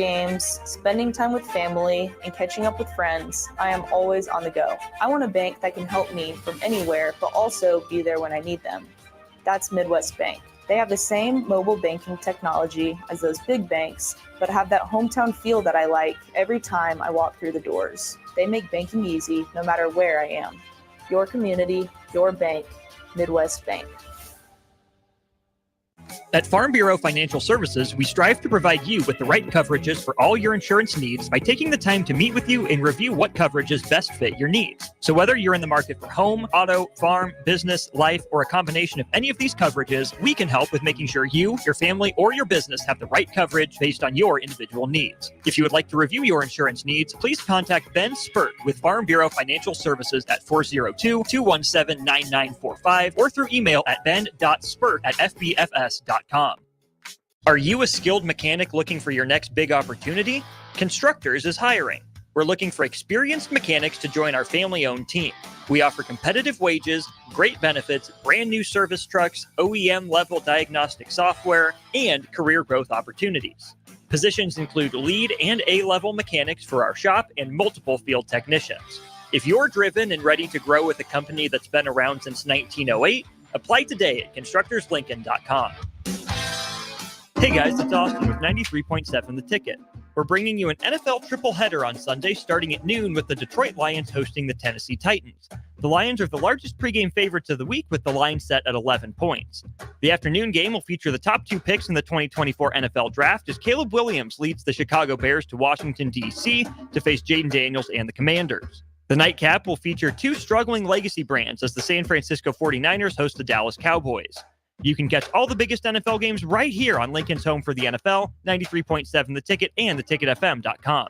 games, spending time with family, and catching up with friends, I am always on the go. I want a bank that can help me from anywhere, but also be there when I need them. That's Midwest Bank. They have the same mobile banking technology as those big banks, but have that hometown feel that I like every time I walk through the doors. They make banking easy no matter where I am. Your community, your bank, Midwest Bank. At Farm Bureau Financial Services, we strive to provide you with the right coverages for all your insurance needs by taking the time to meet with you and review what coverages best fit your needs. So whether you're in the market for home, auto, farm, business, life, or a combination of any of these coverages, we can help with making sure you, your family, or your business have the right coverage based on your individual needs. If you would like to review your insurance needs, please contact Ben Spurt with Farm Bureau Financial Services at 402-217-9945 or through email at ben.spurt@fbfs.com. Are you a skilled mechanic looking for your next big opportunity? Constructors is hiring. We're looking for experienced mechanics to join our family-owned team. We offer competitive wages, great benefits, brand new service trucks, OEM-level diagnostic software, and career growth opportunities. Positions include lead and A-level mechanics for our shop and multiple field technicians. If you're driven and ready to grow with a company that's been around since 1908, apply today at constructorslincoln.com. Hey guys, it's Austin with 93.7 The Ticket. We're bringing you an NFL triple header on Sunday starting at noon with the Detroit Lions hosting the Tennessee Titans. The Lions are the largest pregame favorites of the week with the line set at 11 points. The afternoon game will feature the top two picks in the 2024 NFL Draft as Caleb Williams leads the Chicago Bears to Washington, D.C. to face Jaden Daniels and the Commanders. The nightcap will feature two struggling legacy brands as the San Francisco 49ers host the Dallas Cowboys. You can catch all the biggest NFL games right here on Lincoln's home for the NFL, 93.7 The Ticket and theticketfm.com.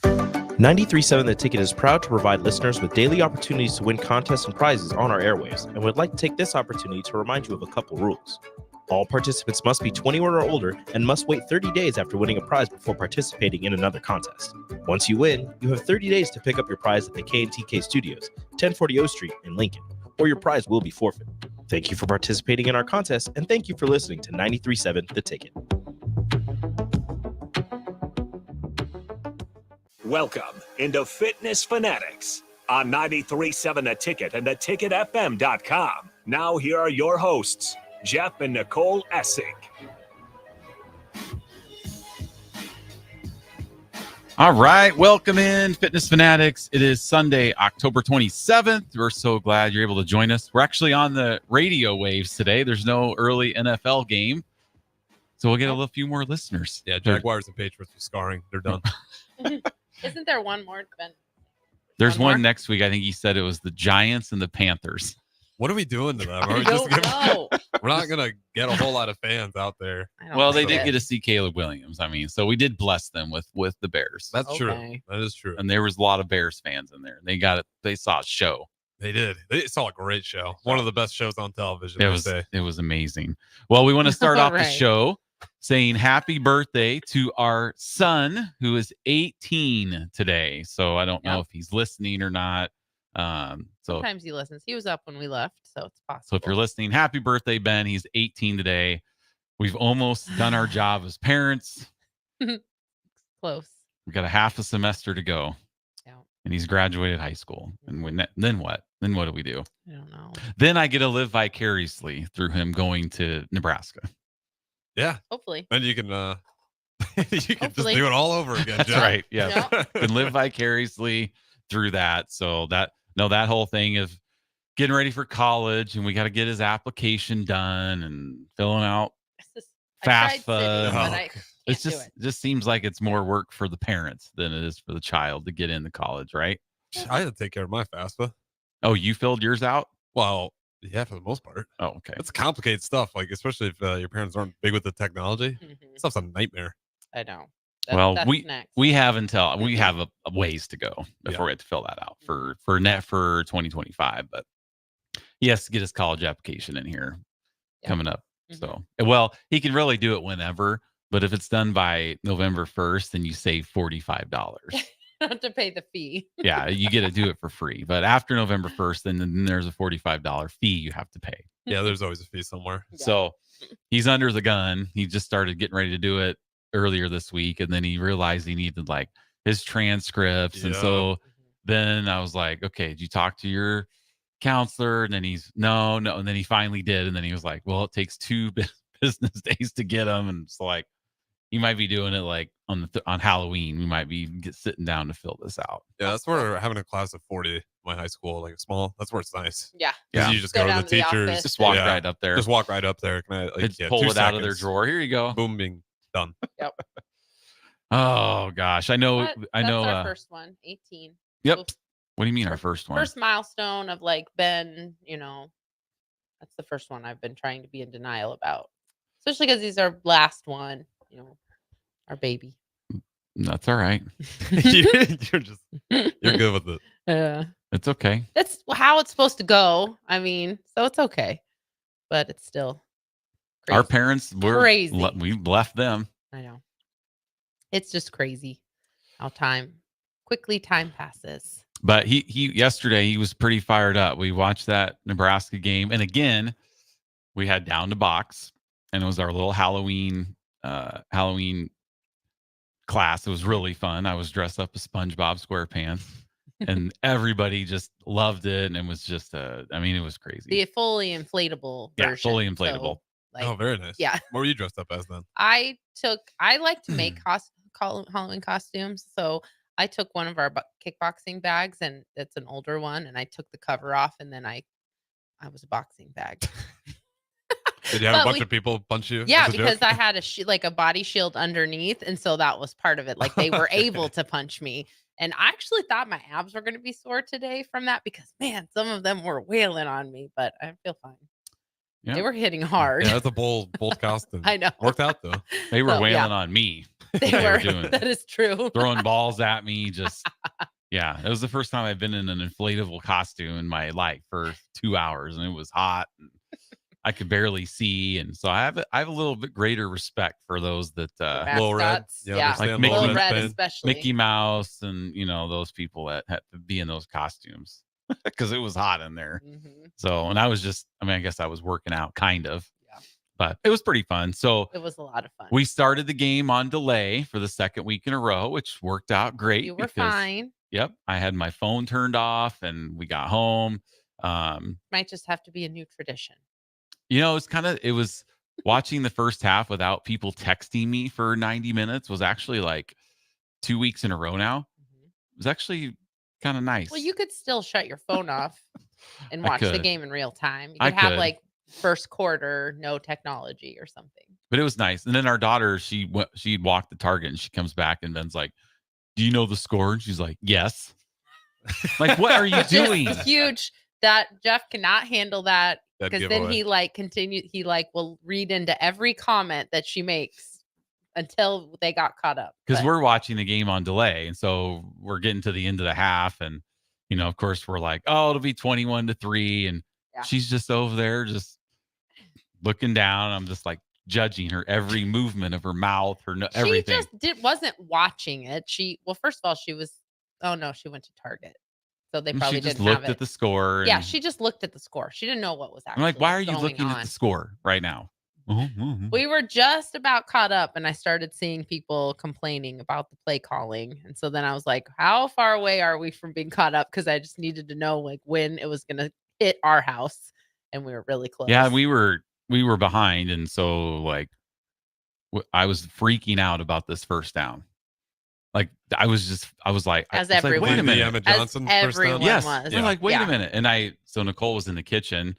93.7 The Ticket is proud to provide listeners with daily opportunities to win contests and prizes on our airwaves, and would like to take this opportunity to remind you of a couple rules. All participants must be 21 or older and must wait 30 days after winning a prize before participating in another contest. Once you win, you have 30 days to pick up your prize at the K&TK Studios, 1040 O Street in Lincoln, or your prize will be forfeit. Thank you for participating in our contest, and thank you for listening to 93.7 The Ticket. Welcome into Fitness Fanatics on 93.7 The Ticket and theticketfm.com. Now here are your hosts, Jeff and Nicole Essig. All right, welcome in, Fitness Fanatics. It is Sunday, October 27th. We're so glad you're able to join us. We're actually on the radio waves today. There's no early NFL game, so we'll get a few more listeners. Yeah, Jaguars and Patriots are scarring. They're done. Isn't there one more? There's one next week. I think he said it was the Giants and the Panthers. What are we doing to them? Are we we're not going to get a whole lot of fans out there. Well, they did get to see Caleb Williams. I mean, so we did bless them with the Bears. That's true. That is true. And there was a lot of Bears fans in there. They got it. They saw a show. They did. They saw a great show. One of the best shows on television. It was amazing. Well, we want to start off the show saying happy birthday to our son, who is 18 today. So I don't know if he's listening or not. Sometimes he listens. He was up when we left, so it's possible. So if you're listening, happy birthday, Ben. He's 18 today. We've almost done our job as parents. Close. We've got a half a semester to go. Yeah. And he's graduated high school. And then what? Then what do we do? I don't know. Then I get to live vicariously through him going to Nebraska. Yeah. Hopefully. And you can just do it all over again. That's right. Yeah. Can live vicariously through that. So that whole thing of getting ready for college, and we got to get his application done and filling out FAFSA. It just seems like it's more work for the parents than it is for the child to get into college, right? I had to take care of my FAFSA. Oh, you filled yours out? Well, yeah, for the most part. Oh, okay. It's complicated stuff, like especially if your parents aren't big with the technology. Stuff's a nightmare. I know. That's we have a ways to go before we have to fill that out for 2025. But he has to get his college application in here coming up. So, well, he can really do it whenever, but if it's done by November 1st, then you save $45. Have to pay the fee. Yeah, you get to do it for free. But after November 1st, then there's a $45 fee you have to pay. Yeah, there's always a fee somewhere. So he's under the gun. He just started getting ready to do it earlier this week, and then he realized he needed like his transcripts, and so then I was like, okay, did you talk to your counselor? And then he's no, and then he finally did, and then he was like, well, it takes 2 business days to get them, and it's like he might be doing it like on on Halloween. We might be sitting down to fill this out. Yeah, that's where having a class of 40, my high school, like small, that's where it's nice. Yeah. Yeah. You just go to the down to the teachers. office. Just walk right up there. Just walk right up there. Can I like, Pull 2 it out of their seconds. drawer. Here you go. Boom, bing, done. Yep. Oh gosh, I know. But I know. That's our first one, 18. Yep. We'll- What do you mean our first one? First milestone of like Ben, that's the first one I've been trying to be in denial about. Especially because he's our last one, our baby. That's all right. You're good with it. Yeah. It's okay. That's how it's supposed to go. I mean, so it's okay. But it's still crazy. Our parents were Crazy. We left them. I know. It's just crazy how quickly time passes. But he yesterday he was pretty fired up. We watched that Nebraska game, and again, we had down to box, and it was our little Halloween class. It was really fun. I was dressed up as SpongeBob SquarePants, and everybody just loved it, and it was just it was crazy. The fully inflatable version. Yeah, fully inflatable. So, Oh, very nice. Yeah. What were you dressed up as then? I like to make Halloween costumes. So I took one of our kickboxing bags, and it's an older one, and I took the cover off, and then I was a boxing bag. Did you have a bunch of people punch you? Yeah, as a because joke? I had a body shield underneath, and so that was part of it. Like they were able to punch me. And I actually thought my abs were going to be sore today from that because, man, some of them were wailing on me, but I feel fine. Yeah. They were hitting hard. Yeah, that's a bold costume. I know. Worked out though. They were So, wailing yeah. on me. They They were were. doing it. That is true. Throwing balls at me. Just yeah, it was the first time I've been in an inflatable costume in my life for 2 hours, and it was hot. And I could barely see, and so I have a little bit greater respect for those that Little Red. Mascots. You Yeah. understand Like Little Little Mickey- Red Red, especially. Mickey Mouse and those people that had to be in those costumes because it was hot in there. Mhm. So, and I was I guess I was working out kind of, Yeah. but it was pretty fun. So It was a lot of fun. we started the game on delay for the second week in a row, which worked out great. You were because, fine. Yep. I had my phone turned off and we got home. Might just have to be a new tradition. It was watching the first half without people texting me for 90 minutes was actually like 2 weeks in a row now. Mhm. It was actually kind of nice. Well, you could still shut your phone off and I watch the could. game in real time. You I could have could. like first quarter, no technology or something. But it was nice. And then our daughter, she'd walked the target and she comes back and Ben's like, "Do you know the score?" And she's like, "Yes." Like, what are you Which is doing? huge. That Jeff cannot handle that That because then giveaway. he will read into every comment that she makes until they got caught up. Because But we're watching the game on delay. And so we're getting to the end of the half. And, of course, we're like, oh, it'll be 21-3. And Yeah. she's just over there, just looking down. I'm just like judging her every movement of her mouth, everything. She just wasn't watching it. First of all, she went to Target. So they And probably she just didn't looked have it. at the score. Yeah, and she just looked at the score. She didn't know what was I'm actually like, why are you going looking at on. the score right now? We were just about caught up, and I started seeing people complaining about the play calling. And so then I was like, how far away are we from being caught up? Because I just needed to know like when it was going to hit our house. And we were really close. Yeah, we were behind. And so like I was freaking out about this first down. Like I was like, As I was like, everyone wait a The minute. Emma As Johnson first everyone down? Yes. was. I'm like, wait Yeah. a minute. And so Nicole was in the kitchen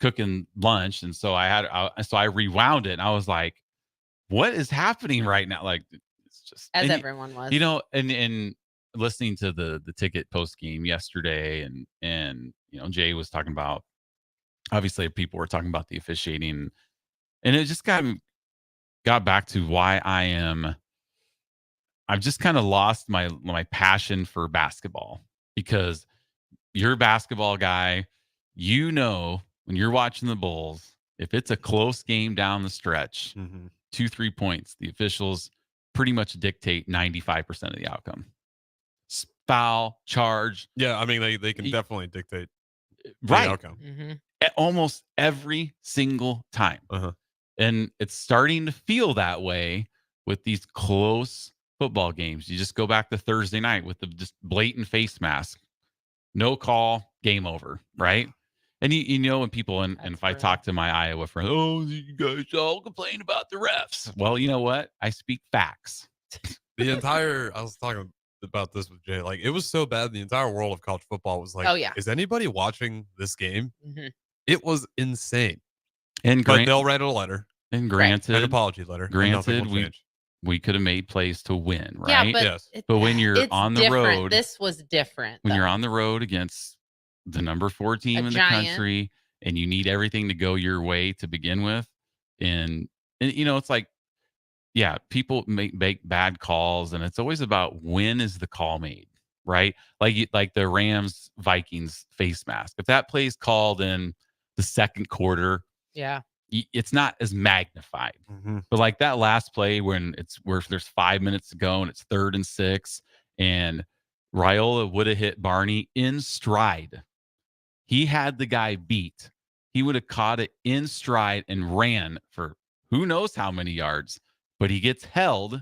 cooking lunch. And so I rewound it and I was like, what is happening right now? Like, it's just, As and everyone was. and listening to the ticket post game yesterday and Jay was talking about, obviously people were talking about the officiating and it just got back to why I've just kind of lost my passion for basketball because you're a basketball guy. When you're watching the Bulls, if it's a close game down the stretch, 2-3 points, the officials pretty much dictate 95% of the outcome. Foul, charge. Yeah, I mean they can definitely dictate the Right. outcome. Mhm. Almost every single time. Uh-huh. And it's starting to feel that way with these close football games. You just go back to Thursday night with the just blatant face mask, no call, game over, right? And you know when people and if I talk to my Iowa friends, oh, you guys all complain about the refs. Well, you know what? I speak facts. I was talking about this with Jay. Like, it was so bad. The entire world of college football was like, oh yeah, is anybody watching this game? mm-hmm. It was insane. And but they'll write a letter. And granted, an apology letter. Granted, we could have made plays to win, right? Yeah, but yes. But when you're on the road, this was different. When you're on the road against the number 4 team in the country, and you need everything to go your way to begin with, and you know, it's like, yeah, people make bad calls, and it's always about when is the call made, right? Like the Rams Vikings face mask. If that play's called in the second quarter, yeah, it's not as magnified. Mm-hmm. But like that last play when there's 5 minutes to go and it's 3rd and 6, and Raiola would have hit Barney in stride. He had the guy beat. He would have caught it in stride and ran for who knows how many yards, but he gets held,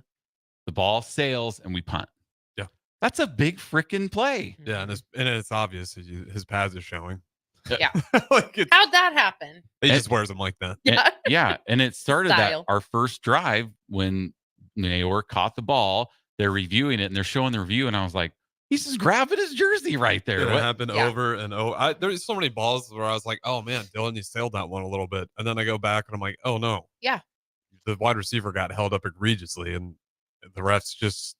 the ball sails, and we punt. Yeah. That's a big freaking play. Yeah, and it's obvious his pads is showing. Yeah. Like how'd that happen? He just wears them like that. Yeah. Yeah. And it started Style. that our first drive when Mayor caught the ball, they're reviewing it and they're showing the review. And I was like, he's just grabbing his jersey right there. It happened over and over. There's so many balls where I was like, oh man, Dylan, you sailed that one a little bit. And then I go back and I'm like, oh no. Yeah. The wide receiver got held up egregiously and the refs just,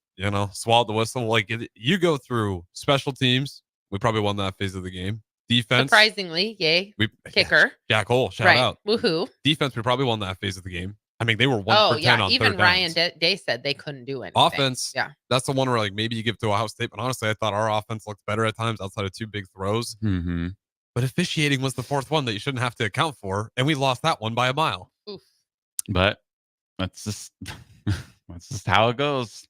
swallowed the whistle. Like you go through special teams. We probably won that phase of the game. Defense. Surprisingly, yay. Kicker. Jack Hole, shout out. Woohoo. Defense, we probably won that phase of the game. I mean, they were 1 for 10 on even third Ryan downs. Day said they couldn't do anything. Offense, yeah, that's the one where like maybe you give to Ohio State, but honestly, I thought our offense looked better at times outside of 2 big throws. Mm-hmm. But officiating was the 4th one that you shouldn't have to account for, and we lost that one by a mile. Oof. But that's just how it goes.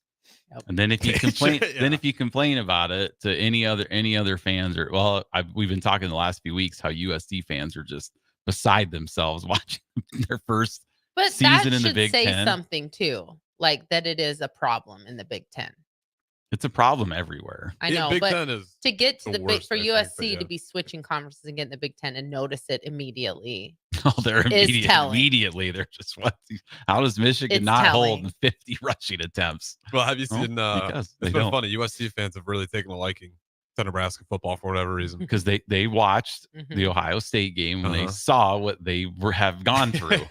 Yep. And then if you complain, if you complain about it to any other fans, or we've been talking the last few weeks how USC fans are just beside themselves watching their first season in the Big Ten. But that should say something too, like that it is a problem in the Big Ten. It's a problem everywhere. I know, Big but Ten is to get to the big for USC yeah. to be switching conferences and get in the Big Ten and notice it immediately. Oh, they're immediately. They're just how does Michigan hold 50 rushing attempts? Well, have you seen? Because it's been funny. USC fans have really taken a liking to Nebraska football for whatever reason. Because they watched the Ohio State game when they saw what they have gone through,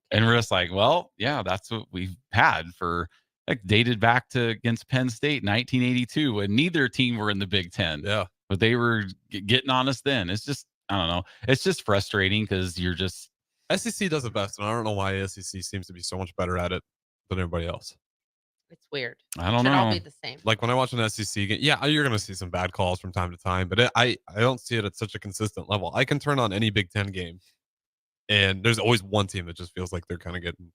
and we're just like, well, yeah, that's what we've had for. Like dated back to against Penn State in 1982 when neither team were in the Big Ten. Yeah. But they were getting on us then. It's just, I don't know. It's just frustrating because you're just. SEC does it best. And I don't know why SEC seems to be so much better at it than everybody else. It's weird. I don't know. Should all be the same. Like when I watch an SEC game, yeah, you're going to see some bad calls from time to time, but I don't see it at such a consistent level. I can turn on any Big Ten game and there's always one team that just feels like they're kind of getting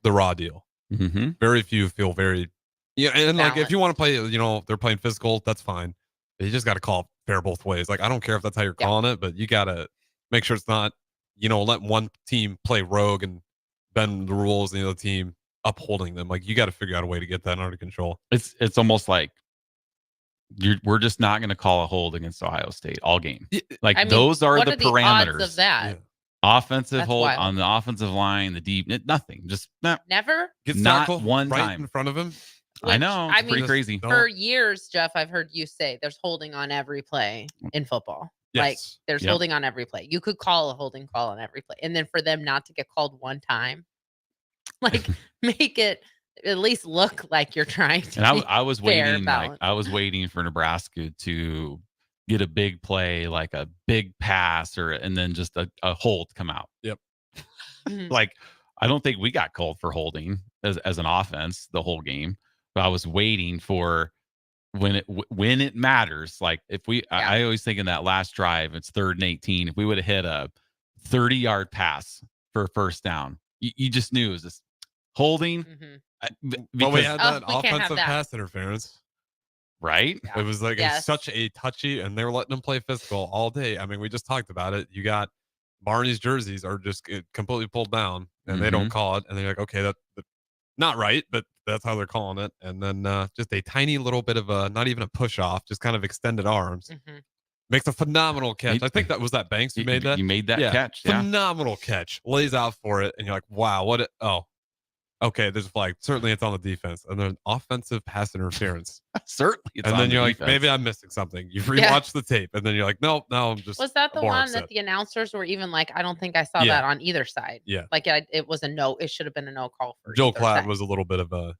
the raw deal. Mm-hmm. Very few feel very, and like if you want to play, they're playing physical, that's fine. You just got to call it fair both ways. Like I don't care if that's how you're calling it, but you got to make sure it's not, letting one team play rogue and bend the rules, and the other team upholding them. Like you got to figure out a way to get that under control. It's almost like we're just not going to call a hold against Ohio State all game. Like those are the parameters of that. Yeah. Offensive hold on the offensive line, the deep, nothing. Just never. Get not tackled one right time in front of him. I know. It's pretty crazy. For years, Jeff, I've heard you say there's holding on every play in football. Yes. Like there's holding on every play. You could call a holding call on every play. And then for them not to get called one time, like make it at least look like you're trying to. And I was waiting, I was waiting for Nebraska to get a big play, like a big pass, and then just a hold come out. Yep. Like, I don't think we got called for holding as an offense the whole game, but I was waiting for when it matters. Like if I always think in that last drive, it's 3rd and 18. If we would have hit a 30-yard pass for a first down, you just knew it was this holding. Well, we had that offensive pass interference. Right? Yeah. It was like such a touchy, and they were letting them play physical all day. I mean, we just talked about it. You got Barney's jerseys are just completely pulled down, and they don't call it. And they're like, okay, that not right, but that's how they're calling it. And then just a tiny little bit of a, not even a push off, just kind of extended arms. Makes a phenomenal catch. I think that was that Banks who made that. You made that catch. Yeah. Phenomenal catch. Lays out for it. And you're like, wow, okay, there's a flag. Certainly it's on the defense. And then offensive pass interference. Certainly it's and on then you're defense. like, maybe I'm missing something. You rewatch the tape. And then you're like, nope, no, I'm just. Was that the one upset. that the announcers were even like, I don't think I saw that on either side. Yeah. Like it was a no. It should have been a no call for Joe either Klatt side. was a little bit of a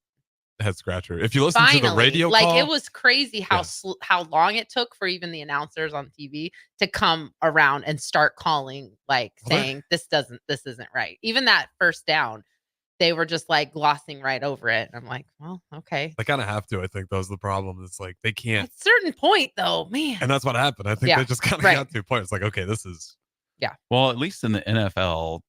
head scratcher. If you listen to the radio like call, it was crazy how long it took for even the announcers on TV to come around and start calling, like saying this isn't right. Even that first down, they were just like glossing right over it. And I'm like, well, okay. They kind of have to. I think that was the problem. It's like they can't. At a certain point, though, man. And that's what happened. I think they just kind of got to a point. It's like, okay, this is. Yeah. Well, at least in the NFL,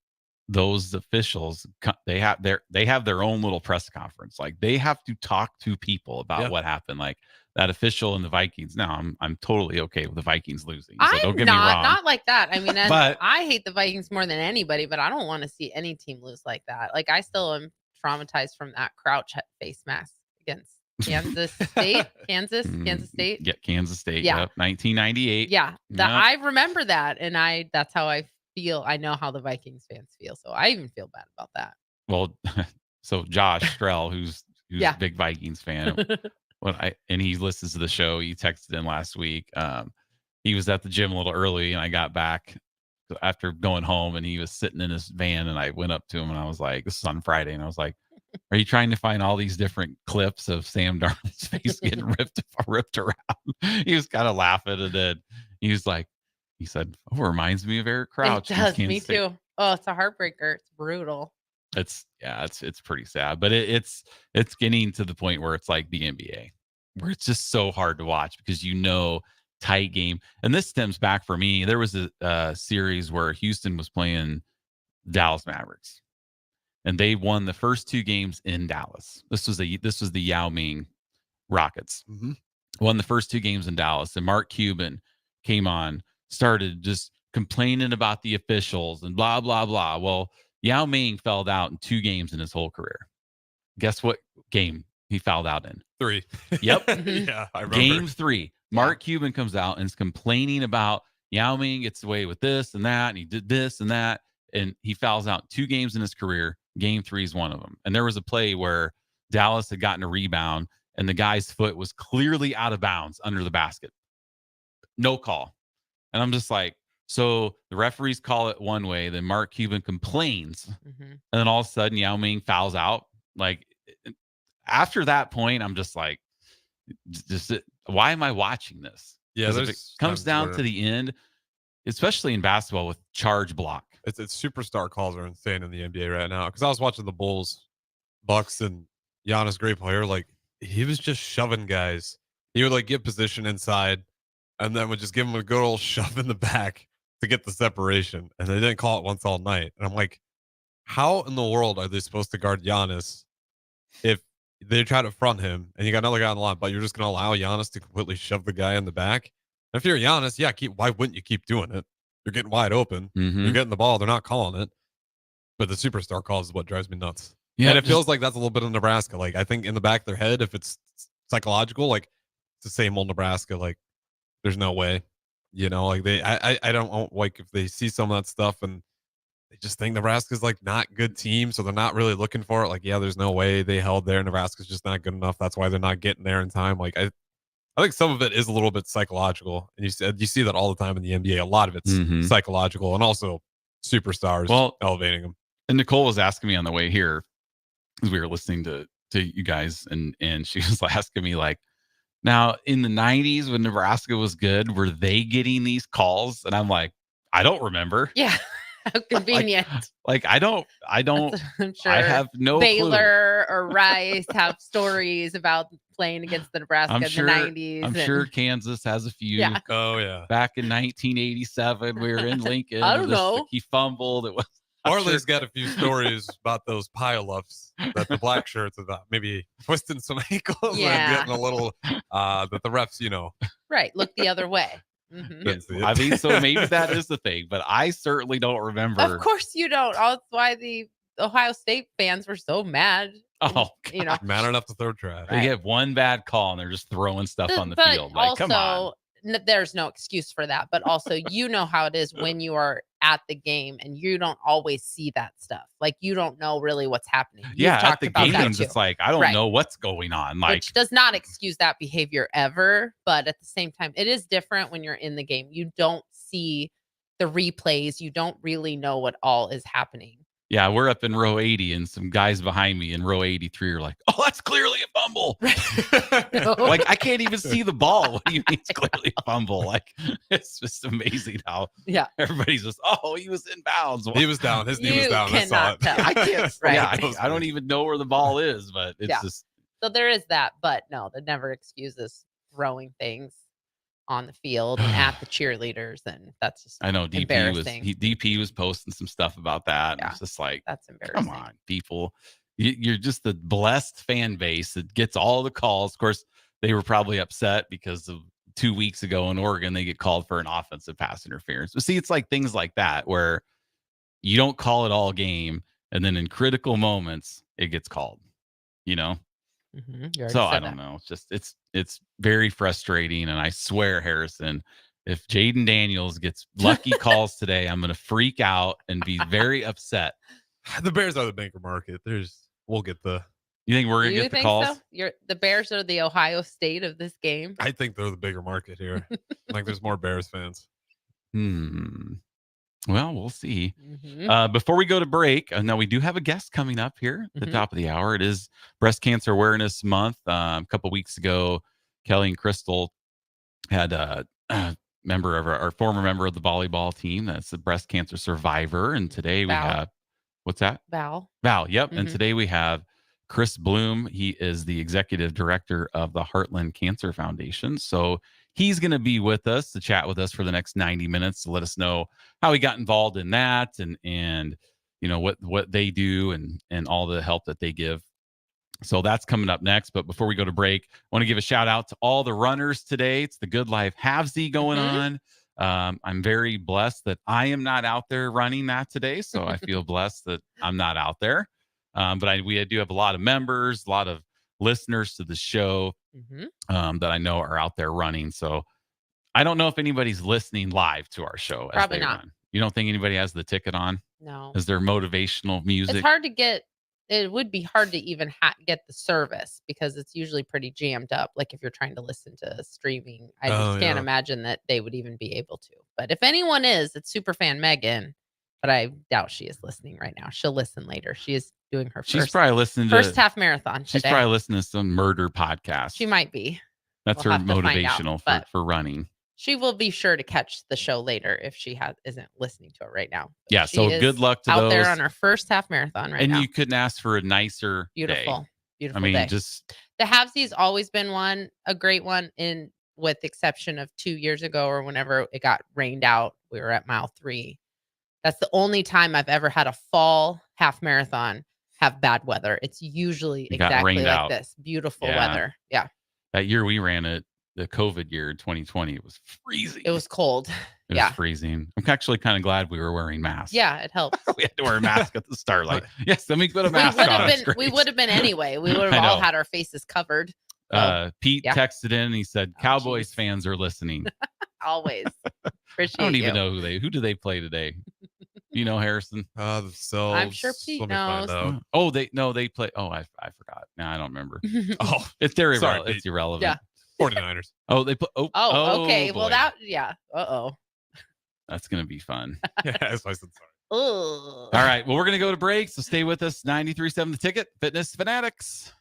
those officials, they have their own little press conference. Like they have to talk to people about what happened. Like that official in the Vikings. Now I'm totally okay with the Vikings losing. So don't get me wrong. Not like that. I mean, but I hate the Vikings more than anybody, but I don't want to see any team lose like that. Like I still am traumatized from that Crouch face mask against Kansas State. Kansas State. Yeah, Kansas State. Yeah. Yep. 1998. Yeah. I remember that. And that's how I feel. I know how the Vikings fans feel. So I even feel bad about that. Well, so Josh Strell, who's a big Vikings fan, and he listens to the show. He texted in last week. He was at the gym a little early, and I got back after going home, and he was sitting in his van, and I went up to him, and I was like, this is on Friday, and I was like, are you trying to find all these different clips of Sam Darnold's face getting ripped around? He was kind of laughing, and then he said, "Oh, reminds me of Eric Crouch." It does, me too. Oh, it's a heartbreaker. It's brutal. It's pretty sad, but it's getting to the point where it's like the NBA, where it's just so hard to watch because tight game. And this stems back for me. There was a series where Houston was playing Dallas Mavericks, and they won the first two games in Dallas. This was the Yao Ming Rockets. Mm-hmm. Won the first two games in Dallas, and Mark Cuban came on, started just complaining about the officials and blah, blah, blah. Well, Yao Ming fouled out in 2 games in his whole career. Guess what game he fouled out in? 3. Yep. Yeah, I remember. Game 3. Mark Cuban comes out and is complaining about Yao Ming gets away with this and that, and he did this and that, and he fouls out 2 games in his career. Game 3 is one of them. And there was a play where Dallas had gotten a rebound, and the guy's foot was clearly out of bounds under the basket. No call. And I'm just like, so the referees call it one way, then Mark Cuban complains, and then all of a sudden Yao Ming fouls out. Like after that point, I'm just like, why am I watching this? Yeah, if it comes down to the end, especially in basketball with charge block. It's superstar calls are insane in the NBA right now. Because I was watching the Bulls, Bucks, and Giannis, great player. Like he was just shoving guys. He would like get position inside, and then would just give him a good old shove in the back to get the separation. And they didn't call it once all night. And I'm like, how in the world are they supposed to guard Giannis if they try to front him and you got another guy on the line, but you're just going to allow Giannis to completely shove the guy in the back? And if you're Giannis, why wouldn't you keep doing it? You're getting wide open. You're getting the ball. They're not calling it. But the superstar calls is what drives me nuts. Yeah, and it feels like that's a little bit of Nebraska. Like I think in the back of their head, if it's psychological, like it's the same old Nebraska. Like there's no way, like I don't like if they see some of that stuff and they just think Nebraska's like not good team, so they're not really looking for it. Like, yeah, there's no way they held there. Nebraska's just not good enough. That's why they're not getting there in time. Like I think some of it is a little bit psychological, and you see that all the time in the NBA. A lot of it's psychological, and also superstars elevating them. And Nicole was asking me on the way here, as we were listening to you guys, and she was asking me like, now in the 90s when Nebraska was good, were they getting these calls? And I'm like, I don't remember. Yeah. How convenient. Like I don't. I'm sure I have no Baylor or Rice have stories about playing against the Nebraska in the 90s. I'm sure Kansas has a few. Yeah. Oh yeah. Back in 1987, we were in Lincoln. I don't know. He fumbled. It was. Marley's got a few stories about those pile-ups that the black shirts about maybe twisting some ankles and getting a little that the refs, Right. Look the other way. I mean, so maybe that is the thing, but I certainly don't remember. Of course you don't. That's why the Ohio State fans were so mad Oh, You know, Man enough to throw trash. they get one bad call and they're just throwing stuff on the but field. Like, come on. also, there's no excuse for that. But also, you know how it is when you are at the game and you don't always see that stuff. Like, you don't know really what's happening. You've Yeah, at talked the about that games, too. it's like, I don't Right. know what's going on. Like, Which does not excuse that behavior ever. But at the same time, it is different when you're in the game. You don't see the replays. You don't really know what all is happening. yeah, we're up in row 80 and some guys behind me in row 83 are like, oh, that's clearly a fumble. Like, I can't even see the ball. What do you mean it's clearly a fumble? Like, it's just amazing how everybody's just, oh, he was in bounds. He was down. His knee was down. I saw it. Tell. I can't. Right. Yeah, I don't even know where the ball is, but it's just. So there is that, but no, that never excuses throwing things on the field and at the cheerleaders, and that's just I know DP was posting some stuff about that. And it's just like, that's embarrassing. Come on, people. You're just the blessed fan base that gets all the calls. Of course, they were probably upset because of 2 weeks ago in Oregon, they get called for an offensive pass interference. But see, it's like things like that where you don't call it all game, and then in critical moments, it gets called, you know? So I don't know. It's just it's very frustrating. And I swear, Harrison, if Jaden Daniels gets lucky calls today, I'm gonna freak out and be very upset. The Bears are the banker market. We'll get the. You think we're gonna get the calls? So? The Bears are the Ohio State of this game. I think they're the bigger market here. Like there's more Bears fans. Well, we'll see. Before we go to break, now we do have a guest coming up here at the top of the hour. It is Breast Cancer Awareness Month. A couple weeks ago, Kelly and Crystal had a member of our former member of the volleyball team. That's a breast cancer survivor. And today we have, what's that? Val. Yep. And today we have Chris Bloom. He is the executive director of the Heartland Cancer Foundation. So he's going to be with us to chat with us for the next 90 minutes to let us know how he got involved in that and you know what they do and all the help that they give. So that's coming up next. But before we go to break, I want to give a shout out to all the runners today. It's the Good Life Halvesy going on. I'm very blessed that I am not out there running that today. So I feel blessed that I'm not out there. But we do have a lot of members, a lot of listeners to the show that I know are out there running. So I don't know if anybody's listening live to our show. Probably not. Run. You don't think anybody has the ticket on? No. Is there motivational music? It's hard to get. It would be hard to even get the service because it's usually pretty jammed up. Like if you're trying to listen to streaming, I just can't imagine that they would even be able to. But if anyone is, it's Superfan Megan. But I doubt she is listening right now. She'll listen later. She is doing her She's probably listening first half marathon today. She's probably listening to some murder podcast. She might be. That's her motivational for running. She will be sure to catch the show later if she isn't listening to it right now. But yeah, so good luck to out those. there on her first half marathon right now. And you couldn't ask for a nicer beautiful day. Beautiful I mean, day. just the Halvesi's always been a great one, with the exception of 2 years ago or whenever it got rained out. We were at mile 3. That's the only time I've ever had a fall half marathon have bad weather. It's usually exactly like this. Beautiful weather. Yeah. That year we ran it, the COVID year, 2020, it was freezing. It was cold. It was freezing. I'm actually kind of glad we were wearing masks. Yeah, it helps. We had to wear a mask at the start. Like, yes, let me put a mask on. We would have been anyway. We would have all had our faces covered. So, Pete texted in and he said, Cowboys fans are listening. Always. Appreciate I don't even know who do they play today? You know, Harrison? So I'm sure Pete knows. Oh, they play. Oh, I forgot. No, I don't remember. Oh, it's irrelevant. It's irrelevant. Yeah. 49ers. Oh, they put. Oh, okay. Boy. Well, that's gonna be fun. Yeah, that's why I said sorry. All right. Well, we're gonna go to break, so stay with us. 93.7 The Ticket, Fitness Fanatics.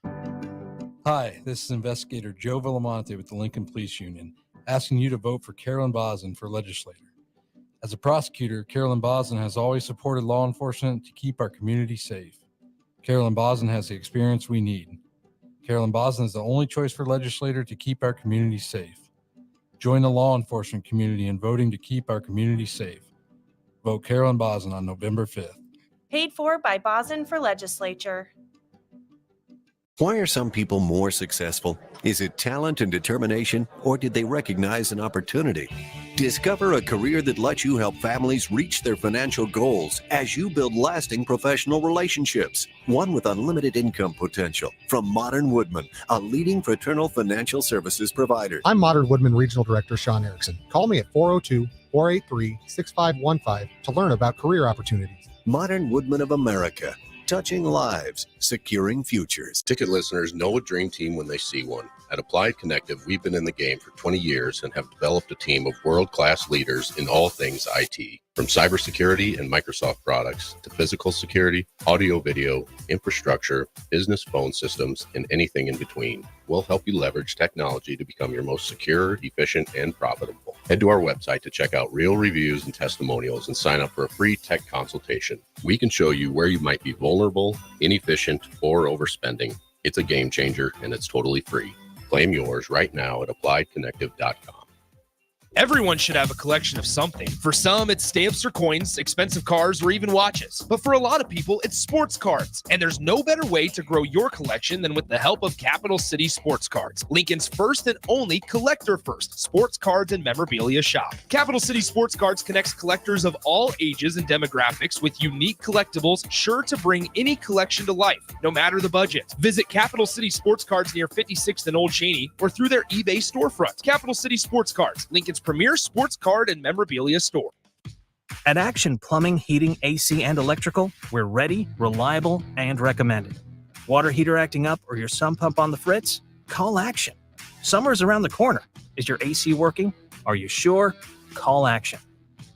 Hi, this is Investigator Joe Villamonte with the Lincoln Police Union, asking you to vote for Carolyn Bosin for legislator. As a prosecutor, Carolyn Bosin has always supported law enforcement to keep our community safe. Carolyn Bosin has the experience we need. Carolyn Bosin is the only choice for legislator to keep our community safe. Join the law enforcement community in voting to keep our community safe. Vote Carolyn Bosin on November 5th. Paid for by Bosin for legislature. Why are some people more successful? Is it talent and determination, or did they recognize an opportunity? Discover a career that lets you help families reach their financial goals as you build lasting professional relationships. One with unlimited income potential. From Modern Woodman, a leading fraternal financial services provider. I'm Modern Woodman Regional Director Sean Erickson. Call me at 402-483-6515 to learn about career opportunities. Modern Woodman of America. Touching lives, securing futures. Ticket listeners know a dream team when they see one. At Applied Connective, we've been in the game for 20 years and have developed a team of world-class leaders in all things IT. From cybersecurity and Microsoft products to physical security, audio-video, infrastructure, business phone systems, and anything in between. We'll help you leverage technology to become your most secure, efficient, and profitable. Head to our website to check out real reviews and testimonials and sign up for a free tech consultation. We can show you where you might be vulnerable, inefficient, or overspending. It's a game changer, and it's totally free. Claim yours right now at appliedconnective.com. Everyone should have a collection of something. For some, it's stamps or coins, expensive cars, or even watches. But for a lot of people, it's sports cards. And there's no better way to grow your collection than with the help of Capital City Sports Cards, Lincoln's first and only collector-first sports cards and memorabilia shop. Capital City Sports Cards connects collectors of all ages and demographics with unique collectibles sure to bring any collection to life, no matter the budget. Visit Capital City Sports Cards near 56th and Old Cheney or through their eBay storefront. Capital City Sports Cards, Lincoln's premier sports card and memorabilia store. At Action Plumbing, Heating, AC, and Electrical, we're ready, reliable, and recommended. Water heater acting up or your sump pump on the fritz? Call Action. Summer's around the corner. Is your AC working? Are you sure? Call Action.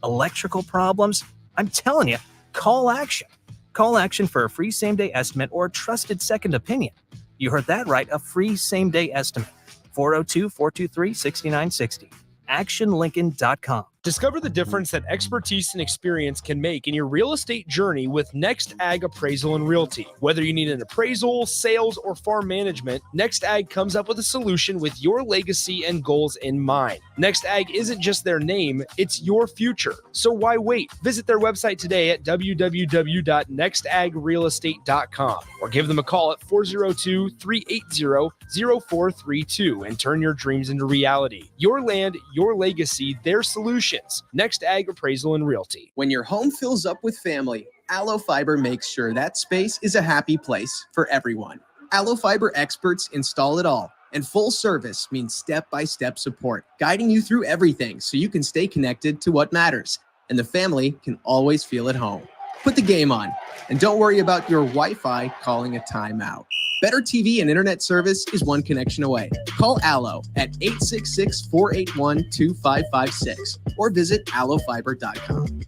Electrical problems? I'm telling you, call Action. Call Action for a free same-day estimate or a trusted second opinion. You heard that right, a free same-day estimate. 402-423-6960. actionlincoln.com. Discover the difference that expertise and experience can make in your real estate journey with Next Ag Appraisal and Realty. Whether you need an appraisal, sales, or farm management, Next Ag comes up with a solution with your legacy and goals in mind. Next Ag isn't just their name, it's your future. So why wait? Visit their website today at www.nextagrealestate.com or give them a call at 402-380-0432 and turn your dreams into reality. Your land, your legacy, their solutions. Next Ag Appraisal and Realty. When your home fills up with family, Allo Fiber makes sure that space is a happy place for everyone. Allo Fiber experts install it all, and full service means step-by-step support, guiding you through everything so you can stay connected to what matters, and the family can always feel at home. Put the game on, and don't worry about your Wi-Fi calling a timeout. Better TV and internet service is one connection away. Call Allo at 866-481-2556 or visit allofiber.com.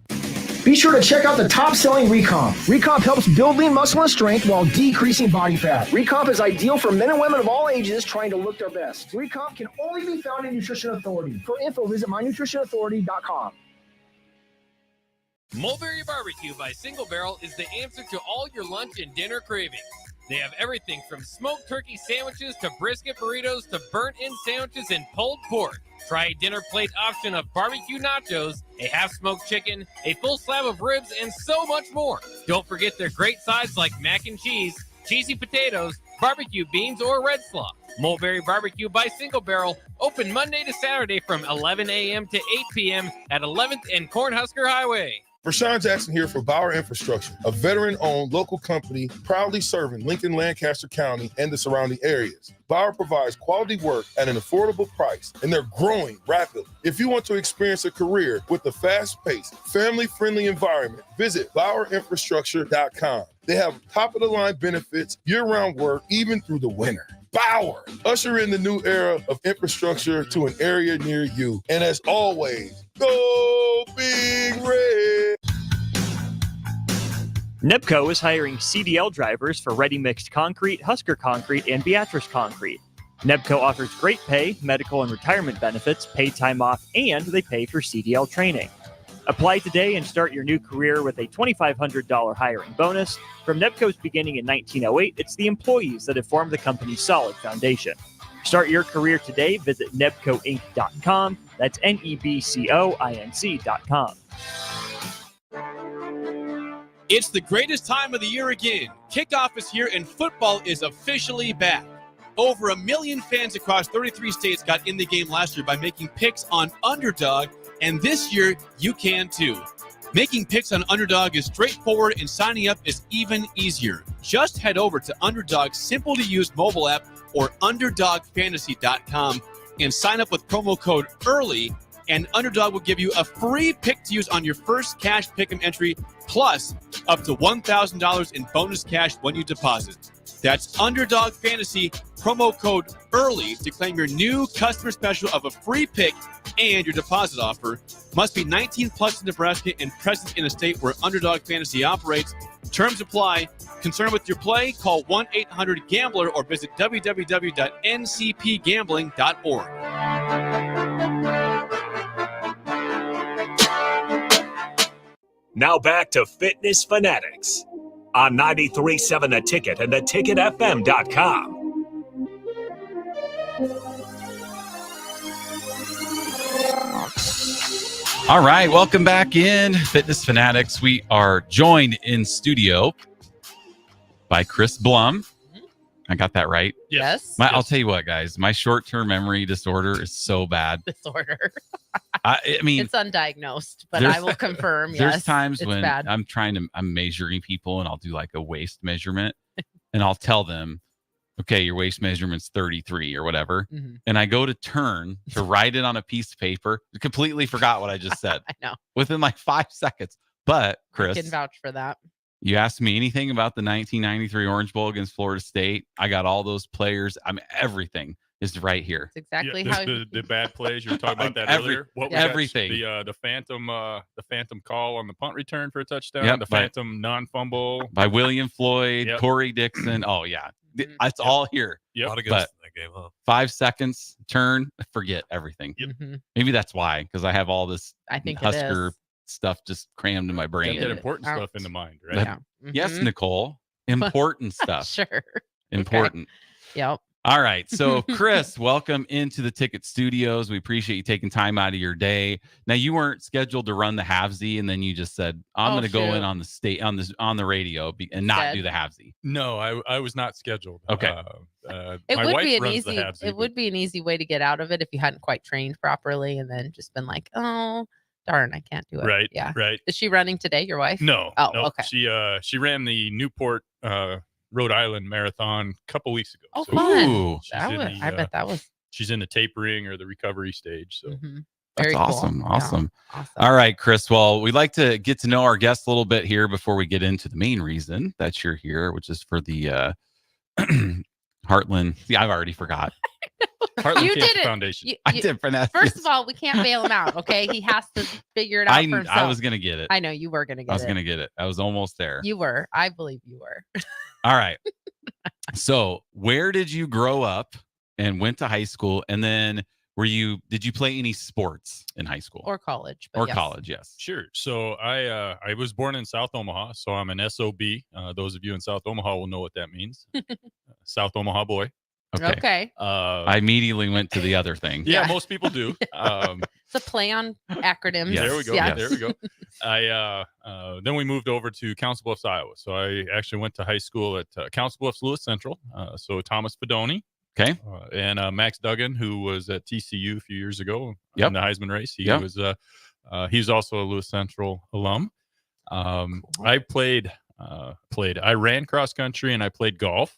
Be sure to check out the top-selling Recomp. Recomp helps build lean muscle and strength while decreasing body fat. Recomp is ideal for men and women of all ages trying to look their best. Recomp can only be found in Nutrition Authority. For info, visit mynutritionauthority.com. Mulberry Barbecue by Single Barrel is the answer to all your lunch and dinner cravings. They have everything from smoked turkey sandwiches to brisket burritos to burnt-in sandwiches and pulled pork. Try a dinner plate option of barbecue nachos, a half-smoked chicken, a full slab of ribs, and so much more. Don't forget their great sides like mac and cheese, cheesy potatoes, barbecue beans, or red slaw. Mulberry Barbecue by Single Barrel, open Monday to Saturday from 11 a.m. to 8 p.m. at 11th and Cornhusker Highway. Rashawn Jackson here for Bauer Infrastructure, a veteran-owned local company proudly serving Lincoln, Lancaster County, and the surrounding areas. Bauer provides quality work at an affordable price, and they're growing rapidly. If you want to experience a career with a fast-paced, family-friendly environment, visit BauerInfrastructure.com. They have top-of-the-line benefits, year-round work, even through the winter. Bauer, usher in the new era of infrastructure to an area near you. And as always, go Big Red! Nebco is hiring CDL drivers for Ready Mixed Concrete, Husker Concrete, and Beatrice Concrete. Nebco offers great pay, medical and retirement benefits, paid time off, and they pay for CDL training. Apply today and start your new career with a $2,500 hiring bonus. From Nebco's beginning in 1908, it's the employees that have formed the company's solid foundation. Start your career today. Visit nebcoinc.com. That's NEBCOINC.com. It's the greatest time of the year again. Kickoff is here and football is officially back. Over 1 million fans across 33 states got in the game last year by making picks on Underdog and this year you can too. Making picks on Underdog is straightforward and signing up is even easier. Just head over to Underdog's simple-to-use mobile app or UnderdogFantasy.com and sign up with promo code EARLY, and Underdog will give you a free pick to use on your first cash pick'em entry, plus up to $1,000 in bonus cash when you deposit. That's Underdog Fantasy, promo code EARLY to claim your new customer special of a free pick and your deposit offer. Must be 19 plus in Nebraska and present in a state where Underdog Fantasy operates. Terms apply. Concerned with your play? Call 1-800-GAMBLER or visit www.ncpgambling.org. Now back to Fitness Fanatics on 93.7 The Ticket and theticketfm.com. All right, welcome back in Fitness Fanatics. We are joined in studio by Chris Blum. I got that right. Yes. I'll tell you what, guys, my short-term memory disorder is so bad. Disorder. I mean, it's undiagnosed, but I will confirm. There's Yes, times it's when bad. I'm measuring people and I'll do like a waist measurement and I'll tell them, okay, your waist measurement's 33 or whatever. Mhm. And I go to turn to write it on a piece of paper. Completely forgot what I just said. I know. Within like 5 seconds. But I Chris, can vouch for that. you asked me anything about the 1993 Orange Bowl against Florida State. I got all those players. I mean, everything is right here. It's exactly Yeah, how the bad plays you were talking about that Every- earlier. What was everything. that? The phantom call on the punt return for a touchdown. Yep, the by- phantom non-fumble By William Floyd, Yep. Corey Dixon. Oh, yeah. It's all here. Yep. A lot of good But in that game, huh? 5 seconds, turn, forget everything. Mhm. Maybe that's why, because I have all this I think it Husker is. stuff just crammed in my brain. Get that important stuff in the mind, right? That- Yes, Mhm. Nicole. Important stuff. Sure. Important. Yep. All right. So, Chris, welcome into the Ticket Studios. We appreciate you taking time out of your day. Now, you weren't scheduled to run the halvesy, and then you just said, "I'm Oh, going to go shoot. in on the radio and not Instead. do the halvesy." No, I was not scheduled. Okay. It my would wife be an runs easy. the Habsy, It would be an easy way to get out of it if you hadn't quite trained properly, and then just been like, "Oh, darn, I can't do it." Right. Yeah. Right. Is she running today? Your wife? No. Oh, no. okay. She ran the Newport, Rhode Island marathon a couple weeks ago. Oh, So fun. Ooh. she's That in was, the, I bet that was she's in the tapering or the recovery stage. So mhm. That's Very cool. awesome. Yeah. Awesome. Awesome. All right, Chris. Well, we'd like to get to know our guests a little bit here before we get into the main reason that you're here, which is for the Heartland. See, I've already forgot. Heartland You Cancer did it. Foundation. I did pronounce First this. of all, we can't bail him out. Okay, he has to figure it out for himself. I was going to get it. I know you were gonna get I was it. going to get it. I was almost there. You were. I believe you were. All right. So, where did you grow up and went to high school? And then did you play any sports in high school Or college. But or yes. college? Yes. Sure. So I was born in South Omaha, so I'm an SOB. Those of you in South Omaha will know what that means. South Omaha boy. Okay. Okay. I immediately went to the other thing. Yeah, Yeah. most people do. It's a play on acronyms. Yes. There we go. Yes. There we go. Then we moved over to Council Bluffs, Iowa. So I actually went to high school at Council Bluffs Lewis Central. So Thomas Fedoni. Okay. And Max Duggan, who was at TCU a few years ago Yep. in the Heisman race. He Yep. was he's also a Lewis Central alum. I I ran cross country and I played golf.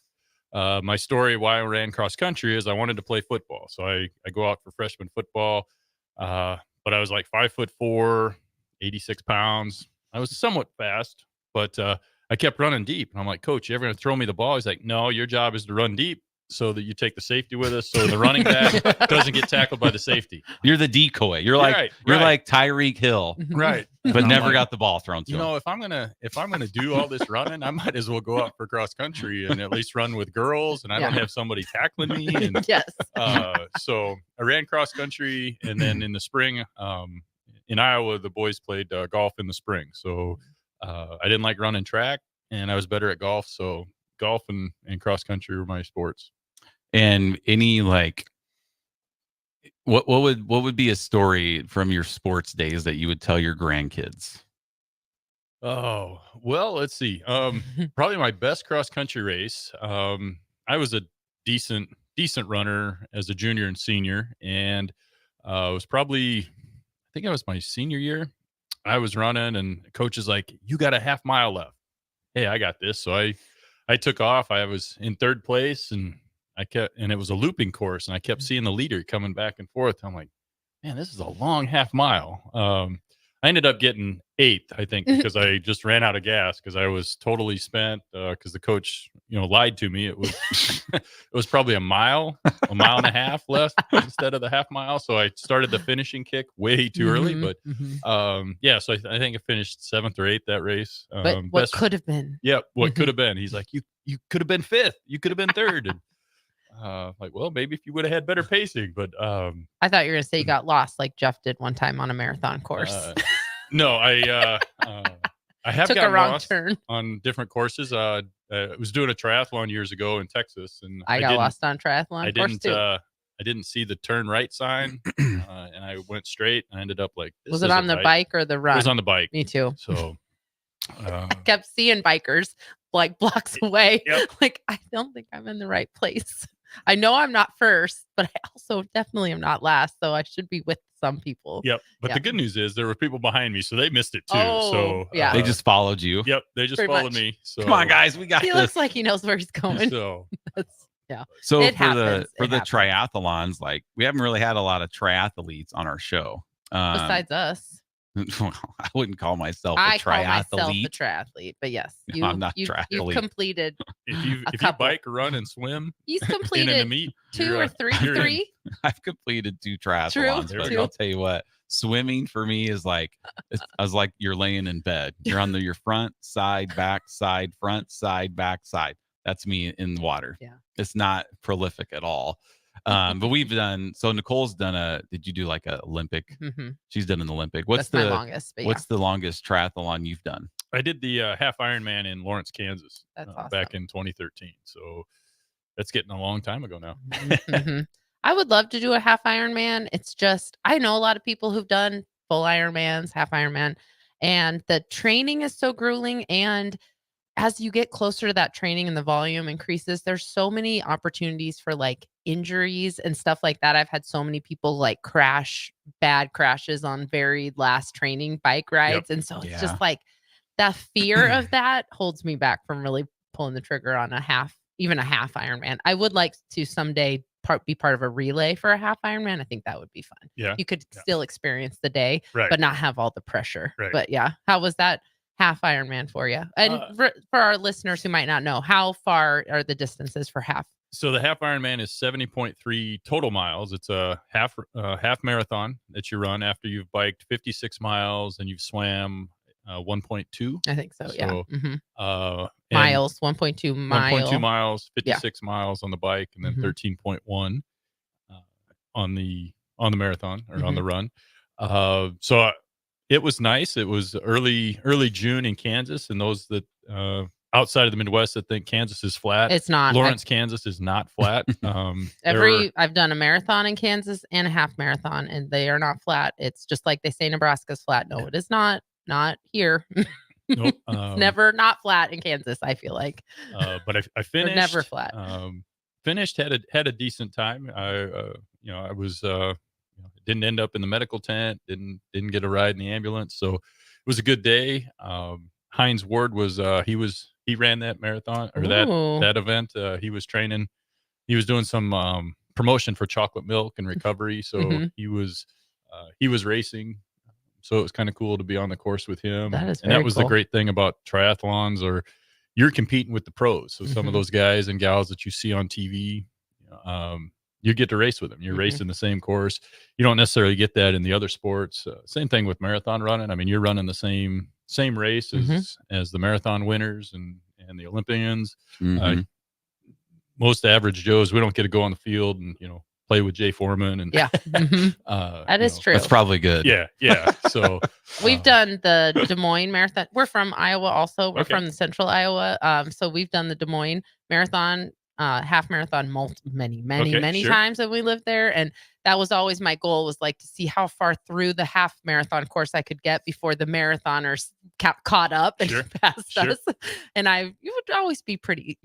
My story why I ran cross country is I wanted to play football. So I go out for freshman football, but I was like 5'4", 86 pounds. I was somewhat fast, but I kept running deep. And I'm like, Coach, you ever going to throw me the ball? He's like, no, your job is to run deep so that you take the safety with us so the running back doesn't get tackled by the safety. You're the decoy. You're like you're right. like Tyreek Hill, Right. but And I'm never like, got the ball thrown to you him. know, if I'm gonna do all this running, I might as well go out for cross country and at least run with girls, and I don't Yeah. have somebody tackling me. And Yes. so I ran cross country, and then in the spring, in Iowa, the boys played golf in the spring. So I didn't like running track, and I was better at golf. So golf and cross country were my sports. And any like what would be a story from your sports days that you would tell your grandkids? Oh, well, let's see. Probably my best cross country race. I was a decent runner as a junior and senior, and it was probably, I think it was my senior year. I was running, and coach is like, "You got a half mile left." Hey, I got this. So I took off. I was in third place, and it was a looping course, and I kept seeing the leader coming back and forth. I'm like, man, this is a long half mile. I ended up getting 8th, I think, because I just ran out of gas because I was totally spent. Because the coach, lied to me. It was it was probably a mile and a half left instead of the half mile. So I started the finishing kick way too early. But yeah, so I think I finished 7th or 8th that race. But what could have been? Yep, what could have been? He's like, you could have been 5th. You could have been 3rd. And, like, well, maybe if you would have had better pacing, but I thought you were gonna say you got lost like Jeff did one time on a marathon course. No, I have Took a gotten wrong lost turn on different courses. I was doing a triathlon years ago in Texas, and I got didn't- lost on triathlon I course didn't. too. I didn't see the turn right sign, and I went straight. I ended up like, this Was it isn't on the right. bike or the run? It was on the bike. Me too. So Kept seeing bikers like blocks away. Yep. Like, I don't think I'm in the right place. I know I'm not first, but I also definitely am not last. So I should be with some people. Yep. But the good news is there were people behind me, so they missed it too. Oh, so yeah. They just followed you. Yep. They just Pretty followed much. me. So Come on, guys, we got He this. looks like he knows where he's going. So yeah. So It for happens. the It triathlons, like we haven't really had a lot of triathletes on our show. Besides us. I wouldn't call myself a I call myself a triathlete. triathlete, but yes, No, I'm not you've triathlete. completed if you a couple. bike, run, and swim, He's in a completed meet, 2 you're, or 3. you're in. 3. I've completed 2 triathlons, True. but True. I'll tell you what, swimming for me is like, I was like, you're laying in bed. You're on your front, side, back, side, front, side, back, side. That's me in the water. Yeah. It's not prolific at all. But we've done, so Nicole's done did you do like a Olympic? Mhm. She's done an Olympic. What's That's the my longest, but what's the longest triathlon you've done? I did the half Ironman in Lawrence, Kansas, That's back in 2013. So that's getting a long time ago now. Mhm. I would love to do a half Ironman. It's just, I know a lot of people who've done full Ironmans, half Ironman, and the training is so grueling. And as you get closer to that training and the volume increases, there's so many opportunities for like injuries and stuff like that. I've had so many people like bad crashes on very last training bike rides. And so it's just like the fear of that holds me back from really pulling the trigger on even a half Ironman. I would like to someday be part of a relay for a half Ironman. I think that would be fun. Yeah. You could still experience the day, Right. but not have all the pressure. Right. But yeah, how was that half Ironman for you? And for our listeners who might not know, how far are the distances for half? So the half Ironman is 70.3 total miles. It's a half marathon that you run after you've biked 56 miles and you've swam 1.2. I think so. Yeah. Mhm. And Miles, 1.2 miles. 1.2 miles, Yeah. 56 miles on the bike, and then Mhm. 13.1 on the marathon or on Mhm. the run. So it was nice. It was early June in Kansas, and those that outside of the Midwest that think Kansas is flat, It's not. Lawrence, Kansas is not flat. I've done a marathon in Kansas and a half marathon, and they are not flat. It's just like they say Nebraska's flat. No, it is not. Not here. Nope. It's never not flat in Kansas, I feel like. But I They're finished. never flat. Finished, had a decent time. I was didn't end up in the medical tent. Didn't get a ride in the ambulance. So it was a good day. Heinz Ward was he ran that marathon or that event. He was training. He was doing some promotion for chocolate milk and recovery. So Mhm. he was racing. So it was kind of cool to be on the course with him. That is and that very was cool. the great thing about triathlons, or you're competing with the pros. So some of Mhm. those guys and gals that you see on TV, you get to race with them. You're Mhm. racing the same course. You don't necessarily get that in the other sports. Same thing with marathon running. I mean, you're running the same race as the marathon winners and the Olympians. Mhm. Most average Joes, we don't get to go on the field and play with Jay Foreman and Yeah. Mhm. That is true. That's probably good. Yeah. So We've done the Des Moines Marathon. We're from Iowa also. We're Okay. from central Iowa. So we've done the Des Moines Marathon, half marathon many Okay, sure. times that we lived there. And that was always my goal, was like to see how far through the half marathon course I could get before the marathoners caught up and Sure, passed sure. us. And you would always be pretty,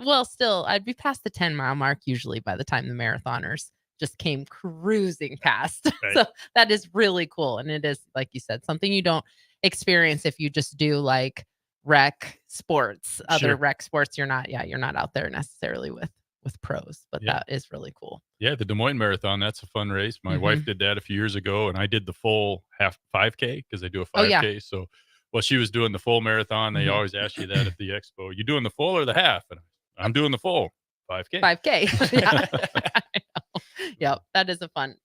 well, still I'd be past the 10-mile mark usually by the time the marathoners just came cruising past. Right. So that is really cool. And it is, like you said, something you don't experience if you just do like rec sports, other Sure. rec sports. You're not out there necessarily with pros, but Yeah. that is really cool. Yeah, the Des Moines Marathon, that's a fun race. My wife did that a few years ago, and I did the full half 5K because I do a 5K. Oh, yeah. So while she was doing the full marathon, they always ask you that at the expo. You doing the full or the half? And I'm doing the full 5K. 5K. Yeah. I know. Yep. That's a fun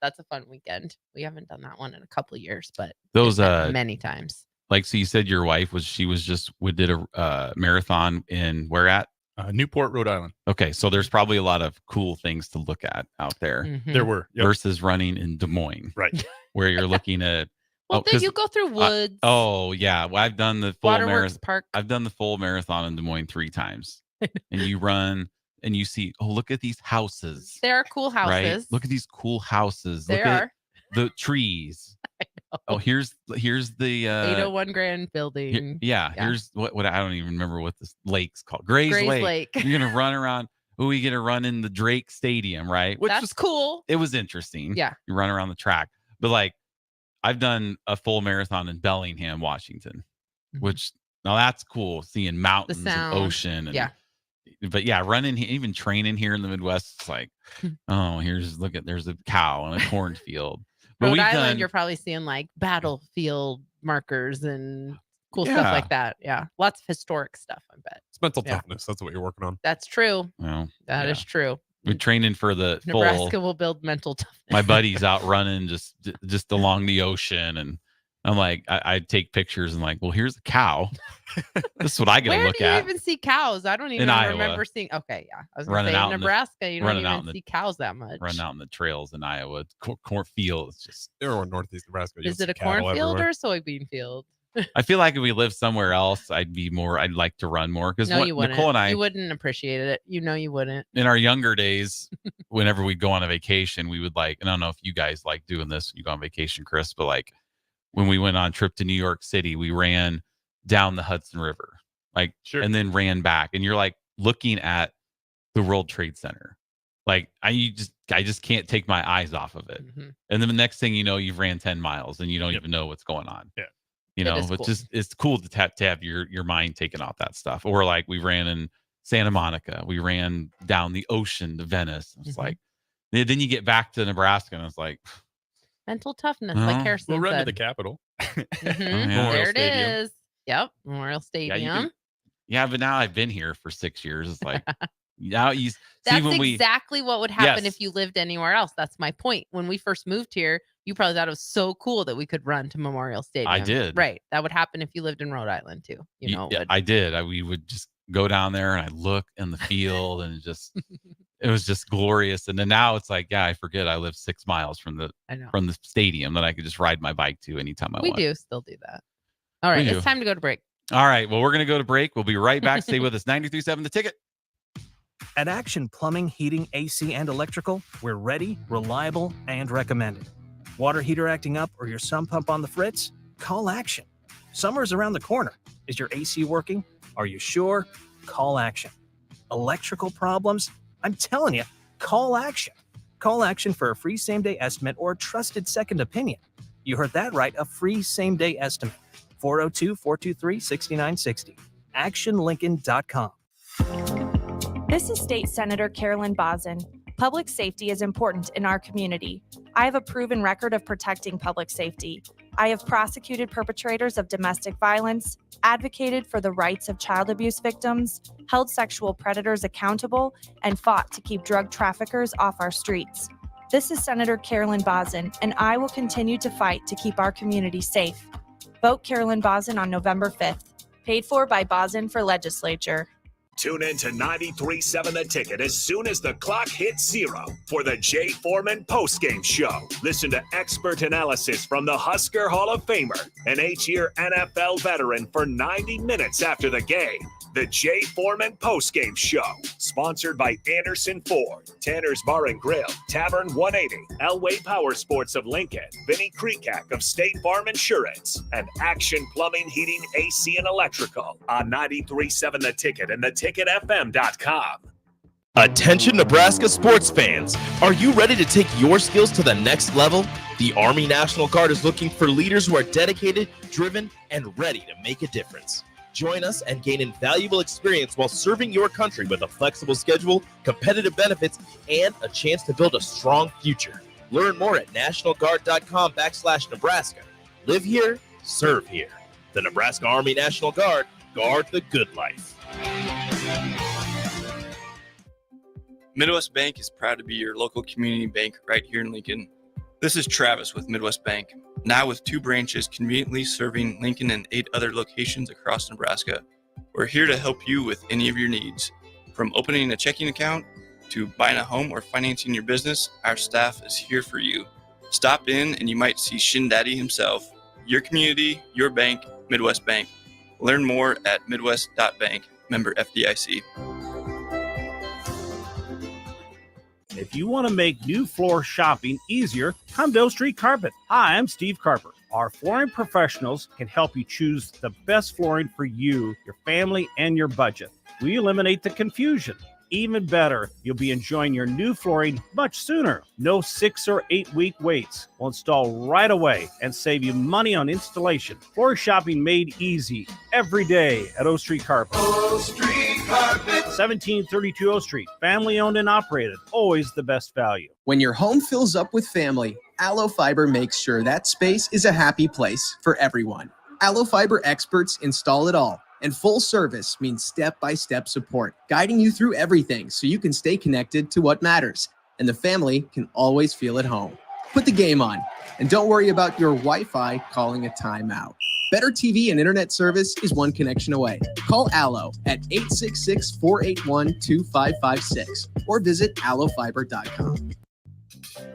weekend. We haven't done that one in a couple of years, but Those many times. Like, so you said your wife did a marathon in where at? Newport, Rhode Island. Okay, so there's probably a lot of cool things to look at out there. Mhm. There were. Yep. Versus running in Des Moines. Right. Where you're looking at Well, then you go through woods. yeah. Well, I've done the full Waterworks Park. I've done the full marathon in Des Moines 3 times. And you run and you see, look at these houses. There are cool houses. Right? Look at these cool houses. There look are. at the trees. Oh, here's the 801 Grand Building. Here's what I don't even remember what this lake's called. Gray's Lake. Lake. You're gonna run around. Oh, you get to run in the Drake Stadium, right? Which That's was cool. It was interesting. Yeah. You run around the track. But like I've done a full marathon in Bellingham, Washington, which now that's cool. Seeing mountains and ocean. And, But yeah, running, even training here in the Midwest, it's like, there's a cow and a cornfield. But Rhode Island, you're probably seeing like battlefield markers and cool stuff like that. Yeah. Lots of historic stuff, I bet. It's mental toughness. That's what you're working on. That's true. Well, That is true. We're training for the Nebraska full. will build mental toughness. My buddy's out running just along the ocean, and I'm like, I take pictures and like, well, here's a cow. This is what I get to look Where do you at. even see cows? I don't even remember seeing. Okay, yeah, I was going to say in Nebraska, you don't even see cows that much. Running out in the trails in Iowa, cornfield. It's just everyone northeast Nebraska. Is it a cornfield or a soybean field? I feel like if we lived somewhere else, I'd like to run more because No, you wouldn't. Nicole and I, you wouldn't appreciate it. You wouldn't. In our younger days, whenever we'd go on a vacation, we would and I don't know if you guys like doing this when you go on vacation, Chris, but like when we went on a trip to New York City, we ran down the Hudson River, and then ran back, and you're like looking at the World Trade Center. Like I just can't take my eyes off of it. Mm-hmm. And then the next thing you know, you've ran 10 miles and you don't even know what's going on. Yeah. You know, cool. it's cool to have your mind taken off that stuff. Or like we ran in Santa Monica, we ran down the ocean to Venice. It's like, then you get back to Nebraska and it's like mental toughness, like Harrison we'll run said. to the Capitol. There it is. Yep, Memorial Stadium. Yeah, but now I've been here for 6 years. It's like now you. That's exactly what would happen if you lived anywhere else. That's my point. When we first moved here, you probably thought it was so cool that we could run to Memorial Stadium. I did. Right. That would happen if you lived in Rhode Island too. You know. Yeah, I did. We would just go down there and I look in the field and it was just glorious. And then now it's like, I forget I live 6 miles from the stadium that I could just ride my bike to anytime I want. We do still do that. All right, it's time to go to break. All right. Well, we're going to go to break. We'll be right back. Stay with us. 93.7 The Ticket. At Action Plumbing, Heating, AC, and Electrical, we're ready, reliable, and recommended. Water heater acting up or your sump pump on the fritz? Call Action. Summer's around the corner. Is your AC working? Are you sure? Call Action. Electrical problems? I'm telling you, call Action. Call Action for a free same-day estimate or trusted second opinion. You heard that right, a free same-day estimate. 402-423-6960. ActionLincoln.com. This is State Senator Carolyn Bozin. Public safety is important in our community. I have a proven record of protecting public safety. I have prosecuted perpetrators of domestic violence, advocated for the rights of child abuse victims, held sexual predators accountable, and fought to keep drug traffickers off our streets. This is Senator Carolyn Bozin, and I will continue to fight to keep our community safe. Vote Carolyn Bozin on November 5th. Paid for by Bozin for Legislature. Tune in to 93.7 The Ticket as soon as the clock hits 0 for the Jay Foreman postgame show. Listen to expert analysis from the Husker Hall of Famer, an 8-year NFL veteran for 90 minutes after the game. The Jay Foreman postgame show, sponsored by Anderson Ford, Tanner's Bar and Grill, Tavern 180, Elway Power Sports of Lincoln, Vinnie Kreekak of State Farm Insurance, and Action Plumbing, Heating, AC, and Electrical on 93.7 The Ticket and theticketfm.com. Attention Nebraska sports fans, are you ready to take your skills to the next level? The Army National Guard is looking for leaders who are dedicated, driven, and ready to make a difference. Join us and gain invaluable experience while serving your country with a flexible schedule, competitive benefits, and a chance to build a strong future. Learn more at nationalguard.com/Nebraska. Live here, serve here. The Nebraska Army National Guard, guard the good life. Midwest Bank is proud to be your local community bank right here in Lincoln. This is Travis with Midwest Bank, now with 2 branches conveniently serving Lincoln and 8 other locations across Nebraska. We're here to help you with any of your needs. From opening a checking account to buying a home or financing your business, our staff is here for you. Stop in and you might see Shin Daddy himself. Your community, your bank, Midwest Bank. Learn more at midwest.bank, member FDIC. If you want to make new floor shopping easier, come to O Street Carpet. Hi, I'm Steve Carper. Our flooring professionals can help you choose the best flooring for you, your family, and your budget. We eliminate the confusion. Even better, you'll be enjoying your new flooring much sooner. No 6 or 8 week waits. We'll install right away and save you money on installation. Floor shopping made easy every day at O Street Carpet. O Street Carpet. 1732 O Street. Family owned and operated. Always the best value. When your home fills up with family, Allo Fiber makes sure that space is a happy place for everyone. Allo Fiber experts install it all. And full service means step-by-step support, guiding you through everything so you can stay connected to what matters, and the family can always feel at home. Put the game on, and don't worry about your Wi-Fi calling a timeout. Better TV and internet service is one connection away. Call Allo at 866-481-2556 or visit allofiber.com.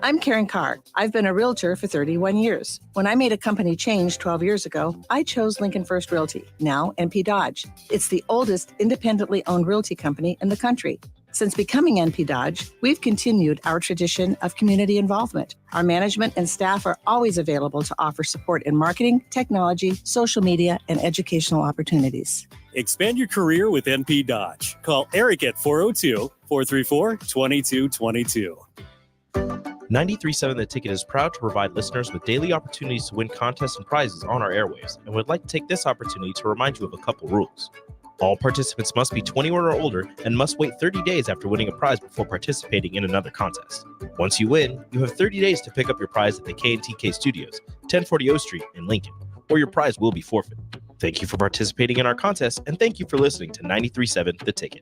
I'm Karen Carr. I've been a realtor for 31 years. When I made a company change 12 years ago, I chose Lincoln First Realty, now NP Dodge. It's the oldest independently owned realty company in the country. Since becoming NP Dodge, we've continued our tradition of community involvement. Our management and staff are always available to offer support in marketing, technology, social media, and educational opportunities. Expand your career with NP Dodge. Call Eric at 402-434-2222. 93.7 The Ticket is proud to provide listeners with daily opportunities to win contests and prizes on our airwaves, and would like to take this opportunity to remind you of a couple rules. All participants must be 21 or older and must wait 30 days after winning a prize before participating in another contest. Once you win, you have 30 days to pick up your prize at the K&TK Studios, 1040 O Street in Lincoln, or your prize will be forfeit. Thank you for participating in our contest, and thank you for listening to 93.7 The Ticket.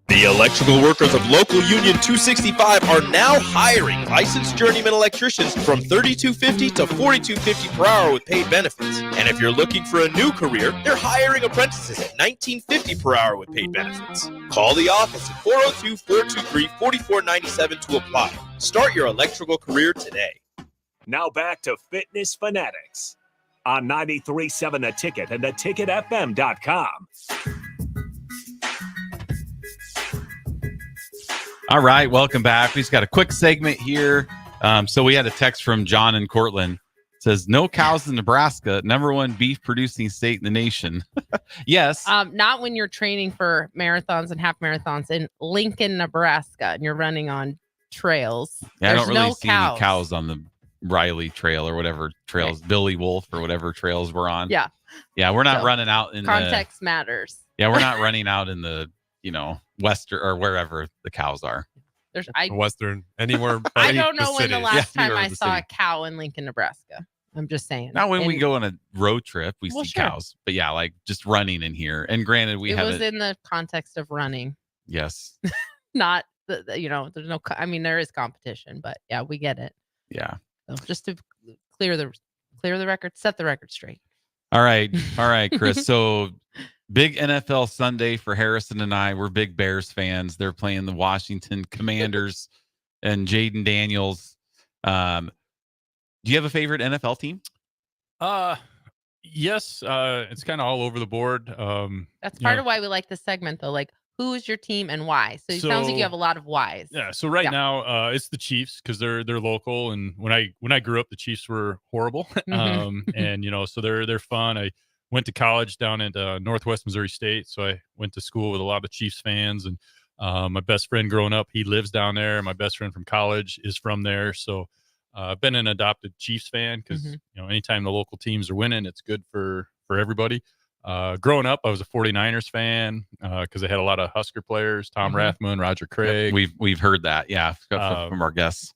The electrical workers of Local Union 265 are now hiring licensed journeyman electricians from $32.50 to $42.50 per hour with paid benefits. And if you're looking for a new career, they're hiring apprentices at $19.50 per hour with paid benefits. Call the office at 402-423-4497 to apply. Start your electrical career today. Now back to Fitness Fanatics on 93.7 The Ticket and theticketfm.com. All right, welcome back. We just got a quick segment here. So we had a text from John in Cortland. It says, no cows in Nebraska, #1 beef producing state in the nation. Yes. Not when you're training for marathons and half marathons in Lincoln, Nebraska, and you're running on trails. Yeah, I There's don't really no see any cows on the Riley Trail or whatever trails, Billy Wolf or whatever trails we're on. Yeah. Yeah, we're not So, running out in context matters. Yeah, we're not running out in the, Western or wherever the cows are. There's Western, anywhere. I don't know when the last time anywhere I in the saw a city. cow in Lincoln, Nebraska. I'm just saying. Not when we And go on a road trip, we Well, see sure. cows. But yeah, like just running in here. And granted, we it was haven't. in the context of running, Yes. not there's no. I mean, there is competition, but yeah, we get it. Yeah. So just to clear the record, set the record straight. All right, Chris. So big NFL Sunday for Harrison and I. We're big Bears fans. They're playing the Washington Commanders and Jaden Daniels. Do you have a favorite NFL team? Yes. It's kind of all over the board. That's part of why we like this segment, though. Like, who is your team and why? So it sounds like you have a lot of whys. Yeah. So right now, it's the Chiefs because they're local, and when I grew up, the Chiefs were horrible. Mhm. And so they're fun. went to college down at Northwest Missouri State. So I went to school with a lot of Chiefs fans, and my best friend growing up, he lives down there. My best friend from college is from there. So I've been an adopted Chiefs fan because, anytime the local teams are winning, it's good for everybody. Growing up, I was a 49ers fan because they had a lot of Husker players, Tom Rathman, Roger Craig. We've heard that, from our guests.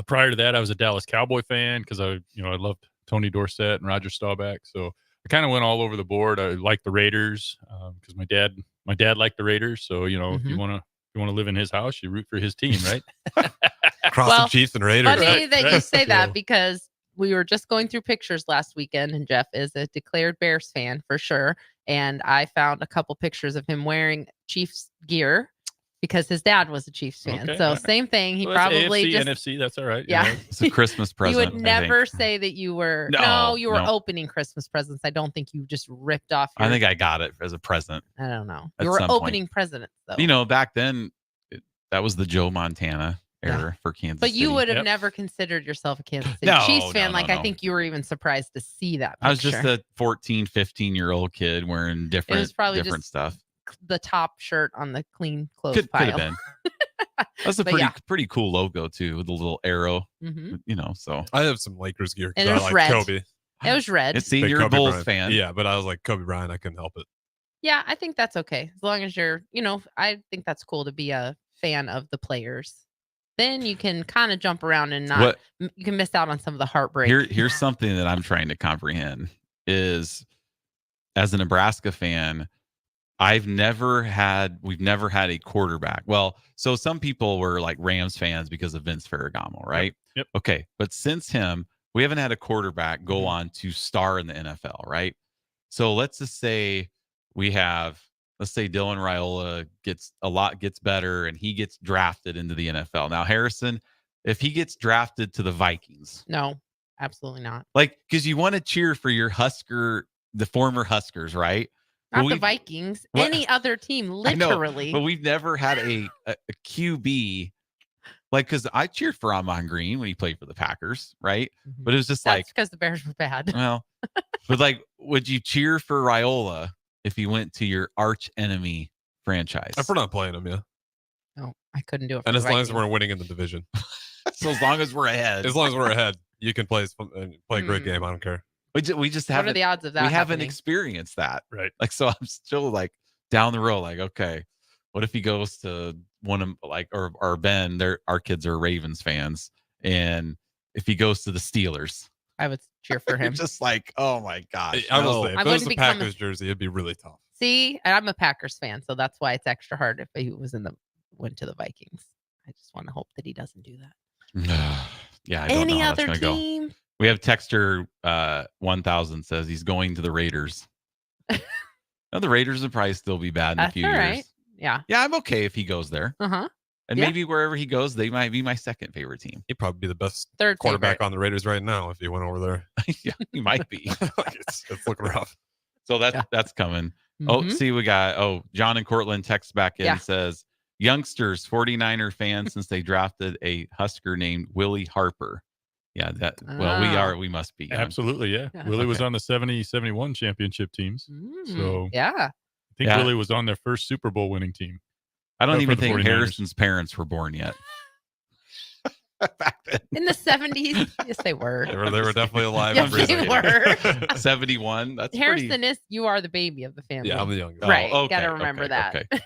Prior to that, I was a Dallas Cowboy fan because I loved Tony Dorsett and Roger Staubach. So I kind of went all over the board. I liked the Raiders because my dad liked the Raiders. So if you want to live in his house, you root for his team, right? Cross the Chiefs and Raiders. Funny that you say that because we were just going through pictures last weekend, and Jeff is a declared Bears fan for sure. And I found a couple pictures of him wearing Chiefs gear because his dad was a Chiefs fan. Okay. So same thing. He Well, probably AFC, just NFC. That's all right. Yeah. It's a Christmas present. You would never say that you were. No, you were no. opening Christmas presents. I don't think you just ripped off. I think I got it as a present. I don't know. at You were some point. opening presents though. Back then, that was the Joe Montana era for Kansas But you City. would have never considered yourself a Kansas City No, Chiefs fan. no, I no. think you were even surprised to see that picture. I was just a 14, 15-year-old kid wearing different probably different just stuff. the top shirt on the clean clothes Could pile. have been. That's a But pretty cool logo too, with the little arrow. Mhm. So I have some Lakers gear And because it I was like red. Kobe. It was red. It's see, Big you're a Kobe Bulls Bryant. fan. Yeah, but I was like Kobe Bryant. I couldn't help it. Yeah, I think that's okay. As long as you're, I think that's cool to be a fan of the players. Then you can kind of jump around and not, you can miss out on some of the heartbreak. Here's something that I'm trying to comprehend is, as a Nebraska fan, we've never had a quarterback. Well, so some people were like Rams fans because of Vince Ferragamo, right? Yep. Okay, but since him, we haven't had a quarterback go on to star in the NFL, right? So let's just say let's say Dylan Raiola gets better and he gets drafted into the NFL. Now, Harrison, if he gets drafted to the Vikings, No, absolutely not. because you want to cheer for your the former Huskers, right? Not But the we've- Vikings. What? Any other team, I know, literally. but we've never had a QB because I cheered for Amon Green when he played for the Packers, right? But it was just That's because the Bears were bad. well, but would you cheer for Raiola if he went to your arch enemy franchise? If we're not playing them, yeah. No, I couldn't do it. And for as the long as Vikings. we're winning in the division, So as long as we're ahead, as long as we're ahead, you can play a great game. I don't care. we just What are haven't. the odds of that We haven't happening? experienced that, Right. so I'm still down the road. Okay, what if he goes to one of or Ben? Our kids are Ravens fans, and if he goes to the Steelers, I would cheer for you're him. just oh my gosh. I will no. say, if I it was wouldn't a become a- Packers jersey, it'd be really tough. See, and I'm a Packers fan, so that's why it's extra hard if he went to the Vikings. I just want to hope that he doesn't do that. Yeah, I don't know Any how that's other gonna go. team? We have texter 1000 says he's going to the Raiders. No, the Raiders would probably still be bad in a That's few all years. right. Yeah. Yeah, I'm okay if he goes there. Uh-huh. And Yeah. maybe wherever he goes, they might be my second favorite team. He'd probably be the best Third quarterback favorite. on the Raiders right now if he went over there. Yeah, he might be. it's looking rough. So that's coming. Oh, Mhm. see, we got John and Cortland text back in Yeah. says youngsters 49er fans since they drafted a Husker named Willie Harper. Yeah, we must be young. Absolutely, yeah. Yeah. Willie was Okay. on the 70-71 championship teams. So Yeah. I think Yeah. Willie was on their first Super Bowl winning team. I don't for even the think 49ers. Harrison's parents were born yet. Back then. In the 70s. Yes, they were. They were definitely alive. Yes, and they breathing. were. 71. That's Harrison pretty. is, you are the baby of the family. Yeah, I'm the youngest. Right. Oh, okay, Gotta remember that. okay.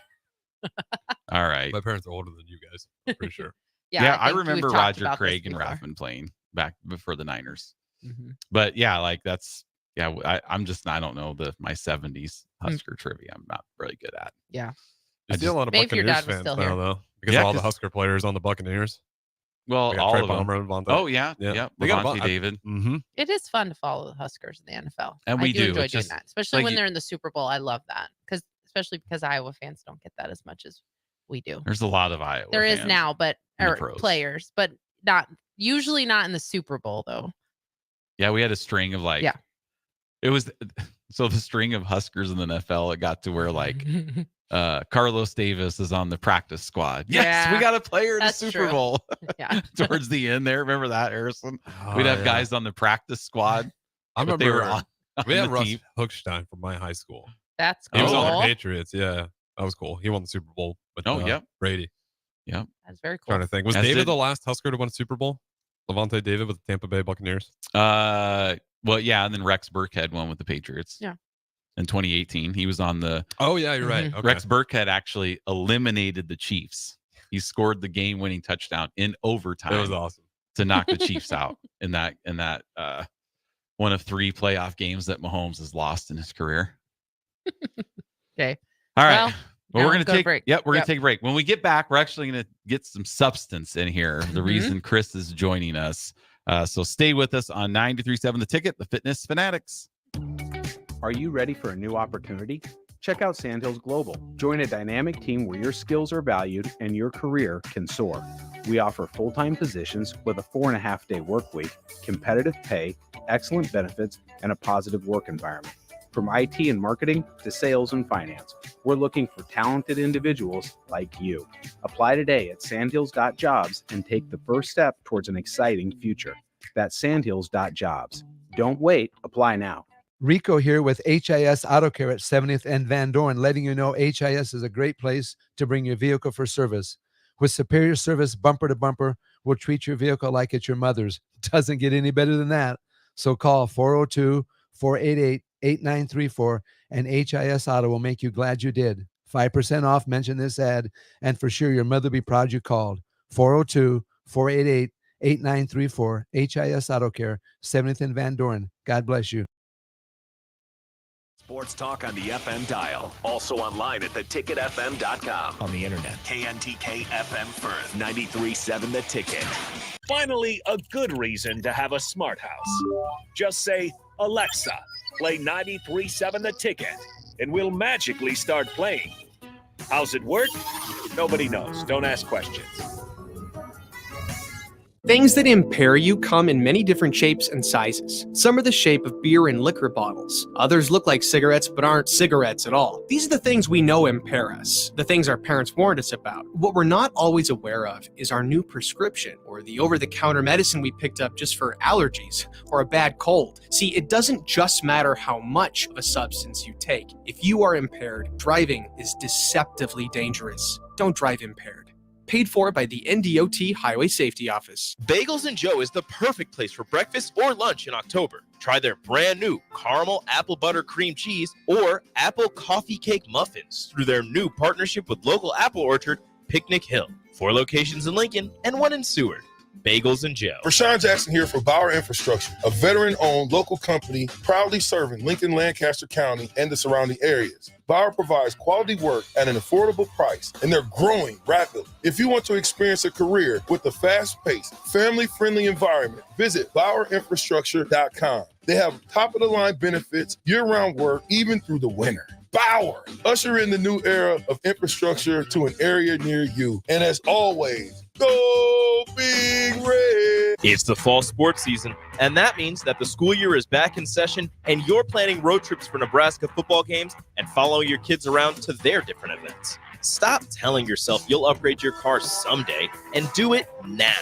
All right. My parents are older than you guys. I'm pretty sure. Yeah, I think we've remember talked Roger about this Craig and before. Rathman playing back before the Niners. Mhm. But yeah, that's I don't know my 70s Husker trivia. I'm not really good at. Yeah. You see a lot of Maybe if your Buccaneers dad was fans still now, here. though, because Yeah, of all the 'cause- Husker players on the Buccaneers. Well, They got all Trey of them. Palmer and Vontae. Oh yeah, Yeah. yeah. They got Levante David. Mm-hmm. It is fun to follow the Huskers in the NFL. And we I do. enjoy It's doing just that, especially like when you- they're in the Super Bowl. I love that especially because Iowa fans don't get that as much as we do. There's a lot of Iowa. There is fans now, but in the or pros. players, but usually not in the Super Bowl though. Yeah, we had a string of Yeah. It was so the string of Huskers in the NFL. It got to where Carlos Davis is on the practice squad. Yes, Yeah, we got a player in the that's Super true. Bowl. Yeah. Towards the end there, remember that, Harrison? Oh, We'd have yeah. guys on the practice squad. I but they were remember on. We had the Russ team. Hochstein from my high school. That's He was on cool. the Patriots. Yeah, that was cool. He won the Super Bowl with Yep. Brady. Yep. That's very cool. Trying to think. Was As David did- the last Husker to win a Super Bowl? Levante David with the Tampa Bay Buccaneers. Well, yeah, and then Rex Burkhead won with the Patriots. Yeah. In 2018, he was on the. Oh yeah, you're right. Mhm. Okay. Rex Burkhead actually eliminated the Chiefs. He scored the game-winning touchdown in overtime. It was awesome to knock the Chiefs out in that one of 3 playoff games that Mahomes has lost in his career. Okay. All right. Well, Well, we're now gonna go to take break. Yep, we're Yep. gonna take a break. When we get back, we're actually gonna get some substance in here. The Mhm. reason Chris is joining us. So stay with us on 93.7 The Ticket, the Fitness Fanatics. Are you ready for a new opportunity? Check out Sandhills Global. Join a dynamic team where your skills are valued and your career can soar. We offer full-time positions with a 4.5-day work week, competitive pay, excellent benefits, and a positive work environment. From IT and marketing to sales and finance, we're looking for talented individuals like you. Apply today at sandhills.jobs and take the first step towards an exciting future. That's sandhills.jobs. Don't wait, apply now. Rico here with HIS Auto Care at 70th and Van Dorn, letting you know HIS is a great place to bring your vehicle for service. With superior service bumper to bumper, we'll treat your vehicle like it's your mother's. Doesn't get any better than that. So call 402-488-8934 and HIS Auto will make you glad you did. 5% off, mention this ad, and for sure your mother will be proud you called. 402-488-8934, HIS Auto Care, 70th and Van Dorn. God bless you. Sports talk on the FM dial. Also online at theticketfm.com. On the internet. KNTK FM Firth. 93.7 The Ticket. Finally, a good reason to have a smart house. Just say, Alexa, play 93.7 The Ticket, and we'll magically start playing. How's it work? Nobody knows. Don't ask questions. Things that impair you come in many different shapes and sizes. Some are the shape of beer and liquor bottles. Others look like cigarettes but aren't cigarettes at all. These are the things we know impair us, the things our parents warned us about. What we're not always aware of is our new prescription or the over-the-counter medicine we picked up just for allergies or a bad cold. See, it doesn't just matter how much of a substance you take. If you are impaired, driving is deceptively dangerous. Don't drive impaired. Paid for by the NDOT Highway Safety Office. Bagels and Joe is the perfect place for breakfast or lunch in October. Try their brand new caramel apple butter cream cheese or apple coffee cake muffins through their new partnership with local apple orchard, Picnic Hill. 4 locations in Lincoln and 1 in Seward. Bagels and Joe. Rashawn Jackson here for Bauer Infrastructure, a veteran-owned local company proudly serving Lincoln, Lancaster County, and the surrounding areas. Bauer provides quality work at an affordable price, and they're growing rapidly. If you want to experience a career with a fast-paced, family-friendly environment, visit BauerInfrastructure.com. They have top-of-the-line benefits, year-round work, even through the winter. Bauer, usher in the new era of infrastructure to an area near you. And as always, go Big Red! It's the fall sports season, and that means that the school year is back in session and you're planning road trips for Nebraska football games and following your kids around to their different events. Stop telling yourself you'll upgrade your car someday and do it now.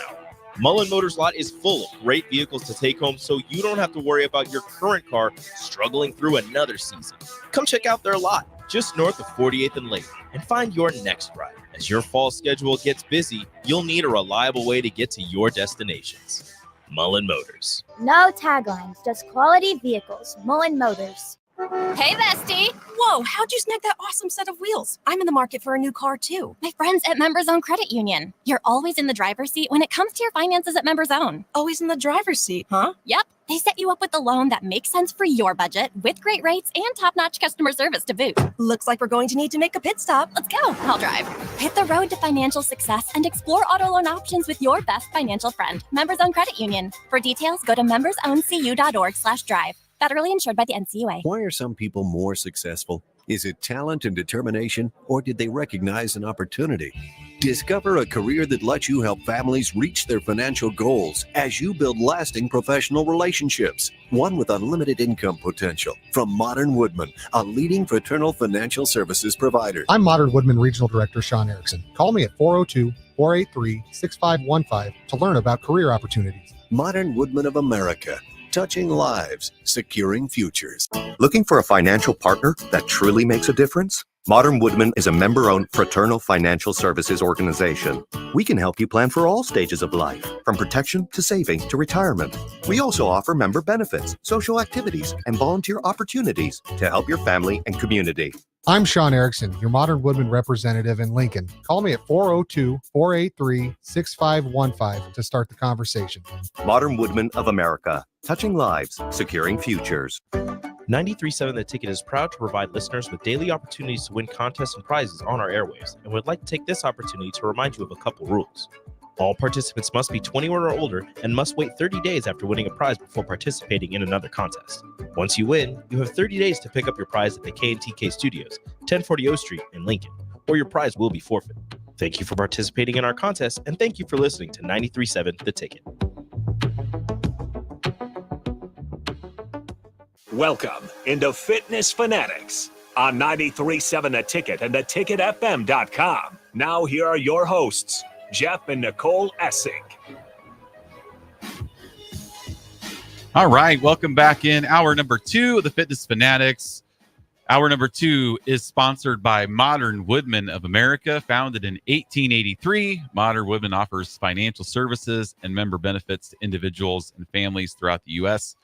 Mullen Motors lot is full of great vehicles to take home so you don't have to worry about your current car struggling through another season. Come check out their lot just north of 48th and Lake and find your next ride. As your fall schedule gets busy, you'll need a reliable way to get to your destinations. Mullen Motors. No taglines, just quality vehicles. Mullen Motors. Hey, bestie. Whoa, how'd you snag that awesome set of wheels? I'm in the market for a new car, too. My friends at Members Own Credit Union. You're always in the driver's seat when it comes to your finances at Members Own. Always in the driver's seat, huh? Yep. They set you up with a loan that makes sense for your budget with great rates and top-notch customer service to boot. Looks like we're going to need to make a pit stop. Let's go. I'll drive. Hit the road to financial success and explore auto loan options with your best financial friend, Members Own Credit Union. For details, go to membersowncu.org/drive. Federally insured by the NCUA. Why are some people more successful? Is it talent and determination, or did they recognize an opportunity? Discover a career that lets you help families reach their financial goals as you build lasting professional relationships, one with unlimited income potential. From Modern Woodman, a leading fraternal financial services provider. I'm Modern Woodman Regional Director Sean Erickson. Call me at 402-483-6515 to learn about career opportunities. Modern Woodman of America. touching lives, securing futures. Looking for a financial partner that truly makes a difference? Modern Woodman is a member-owned fraternal financial services organization. We can help you plan for all stages of life, from protection to saving to retirement. We also offer member benefits, social activities, and volunteer opportunities to help your family and community. I'm Sean Erickson, your Modern Woodman representative in Lincoln. Call me at 402-483-6515 to start the conversation. Modern Woodman of America, touching lives, securing futures. 93.7 The Ticket is proud to provide listeners with daily opportunities to win contests and prizes on our airwaves, and would like to take this opportunity to remind you of a couple rules. All participants must be 21 or older and must wait 30 days after winning a prize before participating in another contest. Once you win, you have 30 days to pick up your prize at the K&TK Studios, 1040 O Street in Lincoln, or your prize will be forfeit. Thank you for participating in our contest, and thank you for listening to 93.7 The Ticket. Welcome into Fitness Fanatics on 93.7 The Ticket and theticketfm.com. Now here are your hosts, Jeff and Nicole Essig. All right, welcome back in hour number 2 of the Fitness Fanatics. Hour number 2 is sponsored by Modern Woodman of America. Founded in 1883, Modern Woodman offers financial services and member benefits to individuals and families throughout the U.S.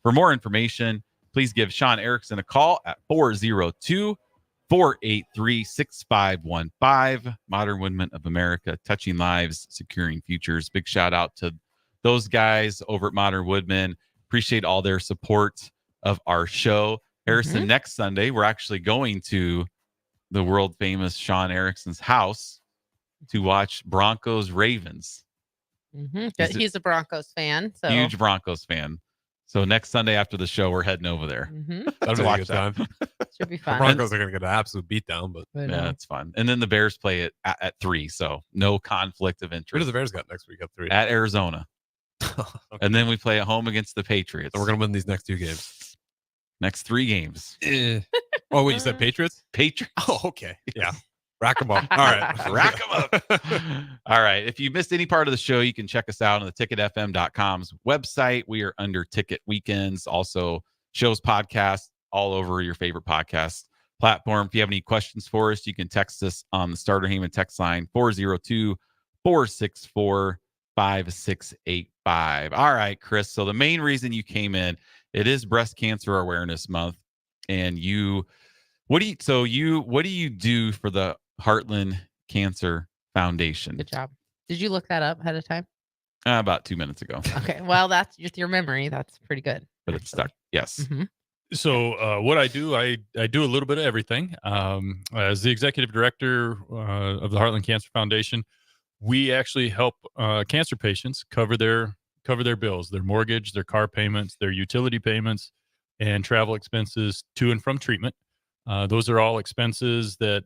For more information, please give Sean Erickson a call at 402-483-6515. Modern Woodman of America, touching lives, securing futures. Big shout out to those guys over at Modern Woodman. Appreciate all their support of our show. Harrison, next Sunday, we're actually going to the world famous Sean Erickson's house to watch Broncos Ravens. He's a Broncos fan. So huge Broncos fan. So next Sunday after the show, we're heading over there. That'll be a good time. Should be fun. The Broncos are going to get an absolute beatdown, but yeah, it's fun. And then the Bears play it at 3, so no conflict of interest. Where do the Bears got next week at 3? At Arizona. Okay. And then we play at home against the Patriots. So we're going to win these next 2 games. Next 3 games. Oh, wait, you said Patriots? Patriots. Oh, okay. Yeah. Rack them up. All right. Rack them up. All right. If you missed any part of the show, you can check us out on the ticketfm.com's website. We are under Ticket Weekends, also shows, podcasts, all over your favorite podcast platform. If you have any questions for us, you can text us on the Starter Heyman text line 402-464-5685. All right, Chris. So the main reason you came in, it is Breast Cancer Awareness Month. And what do you do for the Heartland Cancer Foundation? Good job. Did you look that up ahead of time? About 2 minutes ago. Okay. Well, that's just your memory. That's pretty good. But it's stuck. Yes. So what I do a little bit of everything. As the executive director of the Heartland Cancer Foundation, we actually help cancer patients cover their bills, their mortgage, their car payments, their utility payments, and travel expenses to and from treatment. Those are all expenses that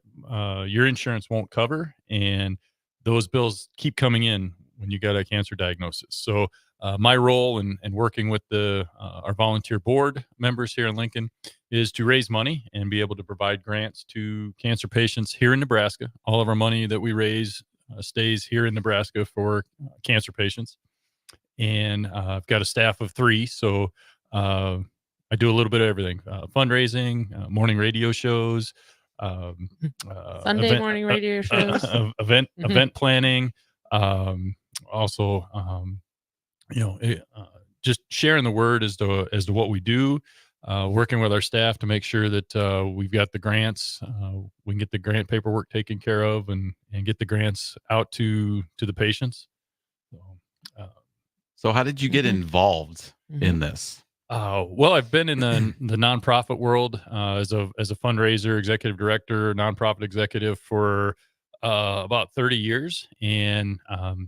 your insurance won't cover, and those bills keep coming in when you got a cancer diagnosis. So my role in working with our volunteer board members here in Lincoln is to raise money and be able to provide grants to cancer patients here in Nebraska. All of our money that we raise stays here in Nebraska for cancer patients. And I've got a staff of 3, so I do a little bit of everything: fundraising, morning radio shows, Sunday morning radio shows, event planning, also, just sharing the word as to what we do, working with our staff to make sure that we've got the grants, we can get the grant paperwork taken care of, and get the grants out to the patients. So how did you get involved in this? Well, I've been in the nonprofit world as a fundraiser, executive director, nonprofit executive for about 30 years. And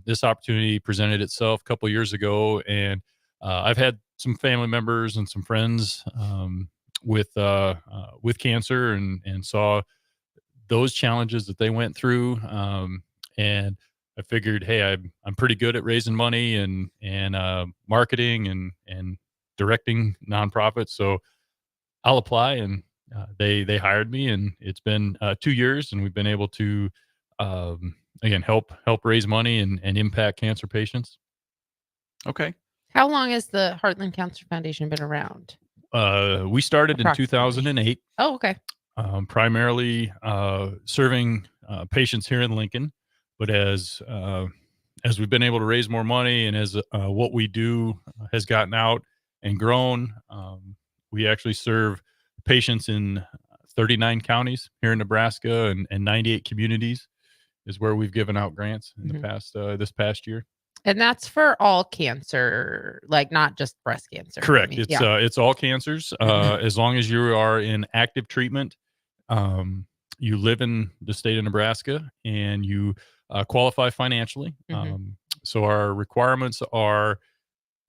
this opportunity presented itself a couple of years ago. And I've had some family members and some friends with cancer, and saw those challenges that they went through. And I figured, hey, I'm pretty good at raising money and marketing and directing nonprofits, so I'll apply. And they hired me, and it's been 2 years, and we've been able to again help raise money and impact cancer patients. Okay. How long has the Heartland Cancer Foundation been around? We started in Approximately. 2008. Oh, okay. Primarily serving patients here in Lincoln, but as we've been able to raise more money and as what we do has gotten out and grown, we actually serve patients in 39 counties here in Nebraska and 98 communities is where we've given out grants in the past this past year. And that's for all cancer, like not just breast cancer. Correct. I mean, It's all cancers. As long as you are in active treatment, you live in the state of Nebraska and you qualify financially. So our requirements are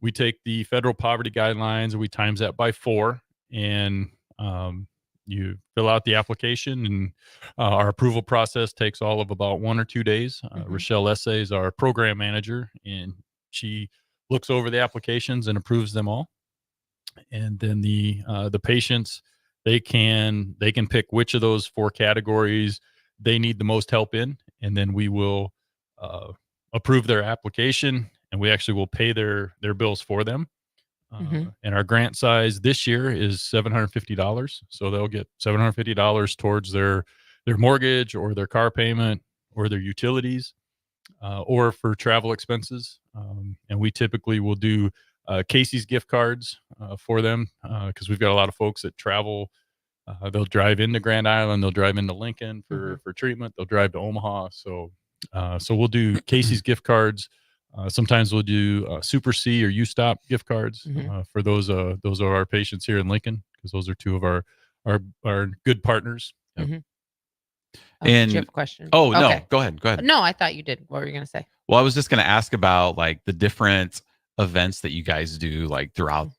we take the federal poverty guidelines and we times that by 4, and you fill out the application, and our approval process takes all of about 1 or 2 days. Rochelle Essay is our program manager, and she looks over the applications and approves them all. And then the patients, they can pick which of those 4 categories they need the most help in, and then we will approve their application, and we actually will pay their bills for them. And our grant size this year is $750. So they'll get $750 towards their mortgage or their car payment or their utilities, or for travel expenses. And we typically will do Casey's gift cards for them because we've got a lot of folks that travel. They'll drive into Grand Island, they'll drive into Lincoln for treatment, they'll drive to Omaha. So we'll do Casey's gift cards. Sometimes we'll do Super C or U-Stop gift cards for those are our patients here in Lincoln, because those are 2 of our good partners. And And do you have a question? oh no, Okay. go ahead. No, I thought you did. What were you going to say? Well, I was just going to ask about like the different events that you guys do like throughout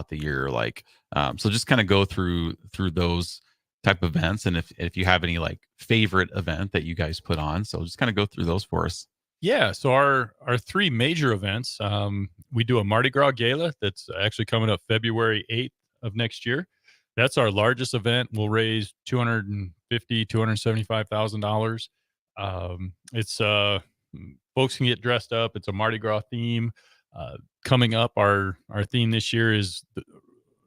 the year, like so just kind of go through those type of events, and if you have any like favorite event that you guys put on, so just kind of go through those for us. Yeah, so our 3 major events, we do a Mardi Gras Gala that's actually coming up February 8th of next year. That's our largest event. We'll raise $275,000. It's folks can get dressed up. It's a Mardi Gras theme. Coming up, our theme this year is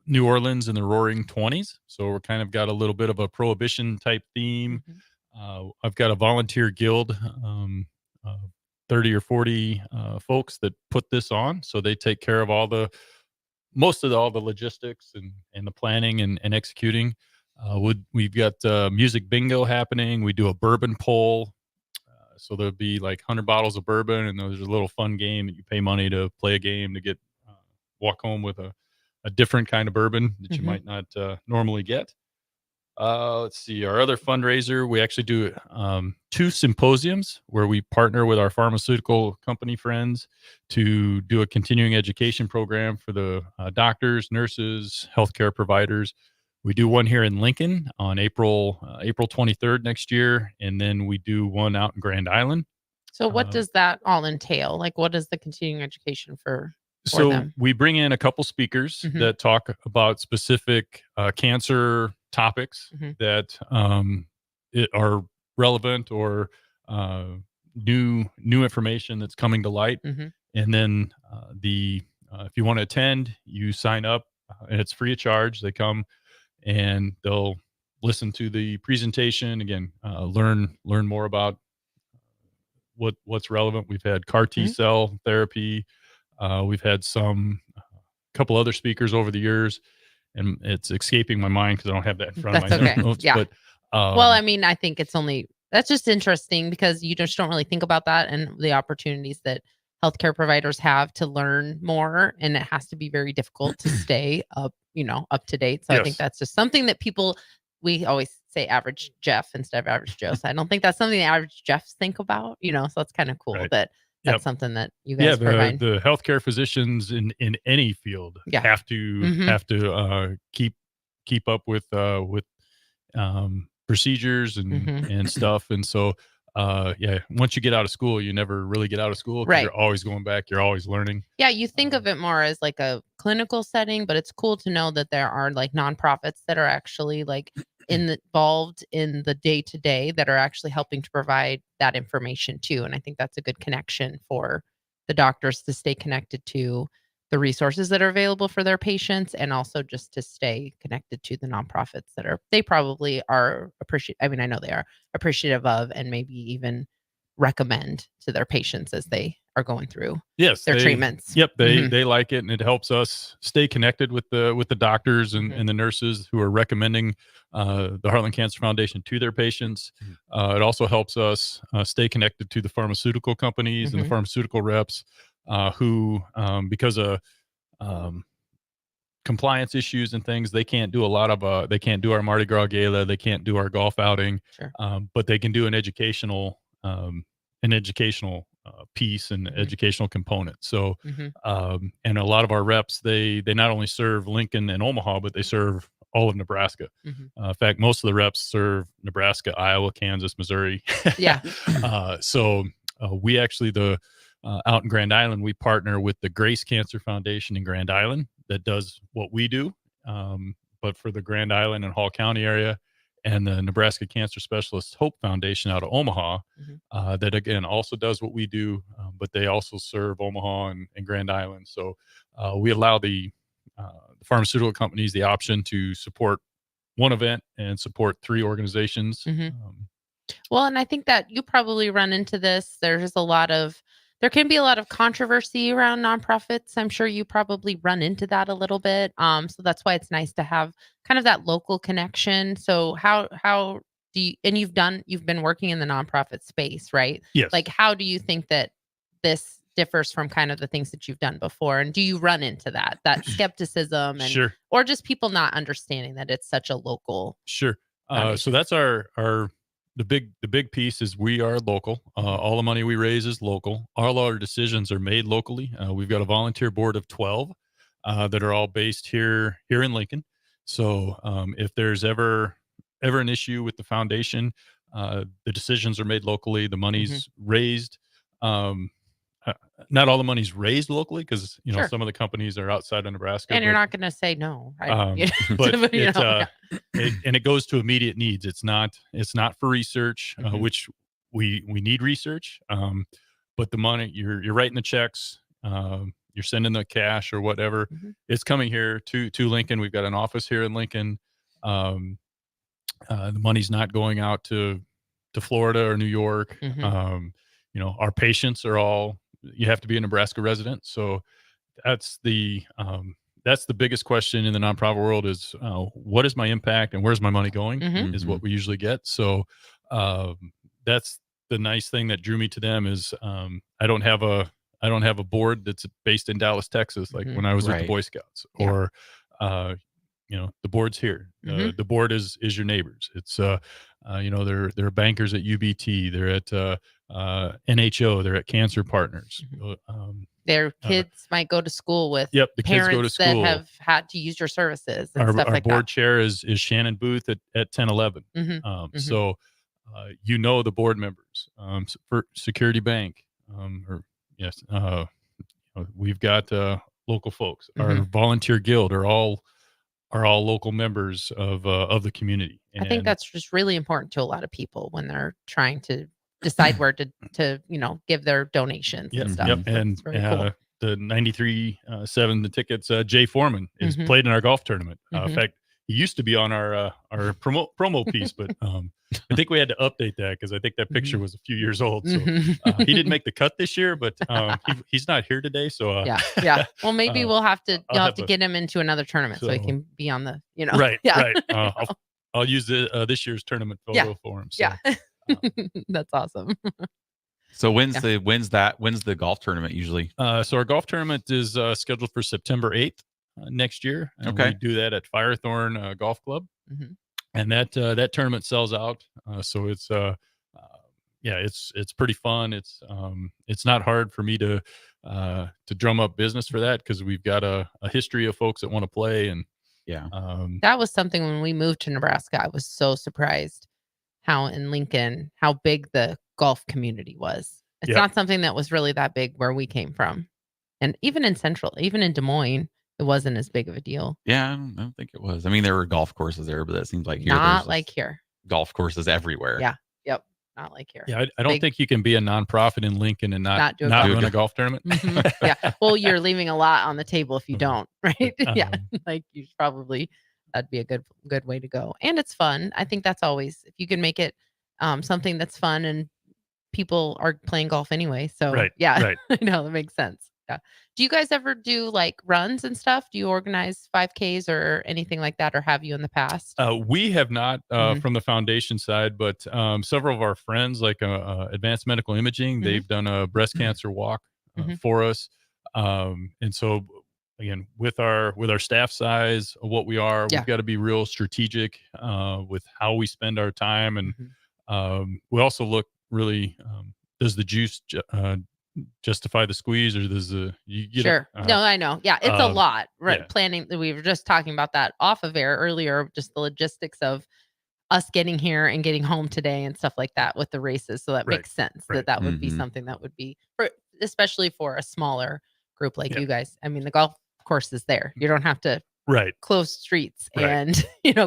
New Orleans and the Roaring 20s. So we're kind of got a little bit of a prohibition type theme. I've got a volunteer guild. 30 or 40 folks that put this on. So they take care of all the logistics and the planning and executing. We've got music bingo happening. We do a bourbon poll. So there'll be like 100 bottles of bourbon, and there's a little fun game that you pay money to play a game to get walk home with a different kind of bourbon that you might not normally get. Let's see, our other fundraiser, we actually do 2 symposiums where we partner with our pharmaceutical company friends to do a continuing education program for the doctors, nurses, healthcare providers. We do one here in Lincoln on April 23rd next year, and then we do one out in Grand Island. So what does that all entail? Like, what is the continuing education for So them? we bring in a couple speakers that talk about specific cancer topics that are relevant or new information that's coming to light. And then if you want to attend, you sign up, and it's free of charge. They come and they'll listen to the presentation again, learn more about what's relevant. We've had CAR T cell therapy. We've had couple other speakers over the years, and it's escaping my mind because I don't have that in front of my notes. Yeah. But, well, I mean, I think that's just interesting because you just don't really think about that and the opportunities that healthcare providers have to learn more, and it has to be very difficult to stay up to date. So I think that's just something that we always say average Jeff instead of average Joe. So I don't think that's something the average Jeffs think about, so it's kind of cool that that's something that you guys provide. The healthcare physicians in any field have to keep up with procedures and stuff. And so once you get out of school, you never really get out of school, because you're always going back, you're always learning. Yeah, you think of it more as like a clinical setting, but it's cool to know that there are like nonprofits that are actually like involved in the day-to-day that are actually helping to provide that information too. And I think that's a good connection for the doctors to stay connected to the resources that are available for their patients, and also just to stay connected to the nonprofits that they probably are appreciative. I mean, I know they are appreciative of, and maybe even recommend to their patients as they are going through their treatments. Yep, they like it, and it helps us stay connected with the doctors and the nurses who are recommending the Heartland Cancer Foundation to their patients. It also helps us stay connected to the pharmaceutical companies and the pharmaceutical reps who, because of compliance issues and things, they can't do a lot of they can't do our Mardi Gras gala, they can't do our golf outing, but they can do an educational piece and educational component. So and a lot of our reps, they not only serve Lincoln and Omaha, but they serve all of Nebraska. In fact, most of the reps serve Nebraska, Iowa, Kansas, Missouri. So we actually out in Grand Island, we partner with the Grace Cancer Foundation in Grand Island that does what we do, but for the Grand Island and Hall County area, and the Nebraska Cancer Specialist Hope Foundation out of Omaha, that again also does what we do, but they also serve Omaha and Grand Island. So we allow the pharmaceutical companies the option to support one event and support 3 organizations. Well, and I think that you probably run into this. There can be a lot of controversy around nonprofits. I'm sure you probably run into that a little bit. So that's why it's nice to have kind of that local connection. So how do you, and you've been working in the nonprofit space, right? Yes. Like, how do you think that this differs from kind of the things that you've done before? And do you run into that skepticism and, or just people not understanding that it's such a local? So that's the big piece is we are local. All the money we raise is local. All our decisions are made locally. We've got a volunteer board of 12 that are all based here in Lincoln. So if there's ever an issue with the foundation, the decisions are made locally. The money's raised. Not all the money's raised locally because some of the companies are outside of Nebraska, and you're not going to say no, but it goes to immediate needs. It's not for research, which we need research, but the money you're writing the checks, you're sending the cash or whatever, it's coming here to Lincoln. We've got an office here in Lincoln. The money's not going out to Florida or New York. Our patients are all, you have to be a Nebraska resident. So that's the biggest question in the nonprofit world is what is my impact and where's my money going is what we usually get. So that's the nice thing that drew me to them is I don't have a board that's based in Dallas, Texas, like when I was with the Boy Scouts or the board's here. The board is your neighbors. It's they're bankers at UBT. They're at NHO. They're at Cancer Partners. Their kids might go to school with the parents kids go to school. that have had to use your services and Our stuff like board that. chair is Shannon Booth at 1011. So the board members for Security Bank. We've got local folks. Our volunteer guild are all local members of the community. I think that's just really important to a lot of people when they're trying to decide where to give their donations and stuff. Yep. And it's very cool. The 93.7 the tickets, Jay Foreman is played in our golf tournament. In fact, he used to be on our promo piece, but I think we had to update that because I think that picture was a few years old. So he didn't make the cut this year, but he's not here today. So yeah. Well, maybe you'll have to get him into another tournament so he can be on the right. I'll use this year's tournament photo for him. So. That's awesome. So when's the golf tournament usually? So our golf tournament is scheduled for September 8th next year. And we do that at Firethorn Golf Club. And that tournament sells out. So it's it's pretty fun. It's not hard for me to drum up business for that because we've got a history of folks that want to play. And that was something when we moved to Nebraska. I was so surprised how in Lincoln, how big the golf community was. It's not something that was really that big where we came from. And even in Des Moines, it wasn't as big of a deal. Yeah, I don't think it was. I mean, there were golf courses there, but that seems like here, not like here. Golf courses everywhere. Yeah. Yep. not like here. Yeah, I don't think you can be a nonprofit in Lincoln and not run a golf tournament. Yeah. Well, you're leaving a lot on the table if you don't, right? Yeah. Like you should probably, that'd be a good way to go. And it's fun. I think that's always, if you can make it something that's fun, and people are playing golf anyway. So yeah, right. I know that makes sense. Yeah. Do you guys ever do like runs and stuff? Do you organize 5Ks or anything like that, or have you in the past? We have not from the foundation side, but several of our friends, like Advanced Medical Imaging, they've done a breast cancer walk for us. And so, again, with our staff size, what we are, we've got to be real strategic with how we spend our time. And we also look really, does the juice justify the squeeze, or does the Sure. No, I know. Yeah, it's a lot, right? Yeah. Planning. We were just talking about that off of air earlier, just the logistics of us getting here and getting home today and stuff like that with the races. So that makes sense that would be something that would be, especially for a smaller group like you guys. I mean, the golf course is there. You don't have to close streets and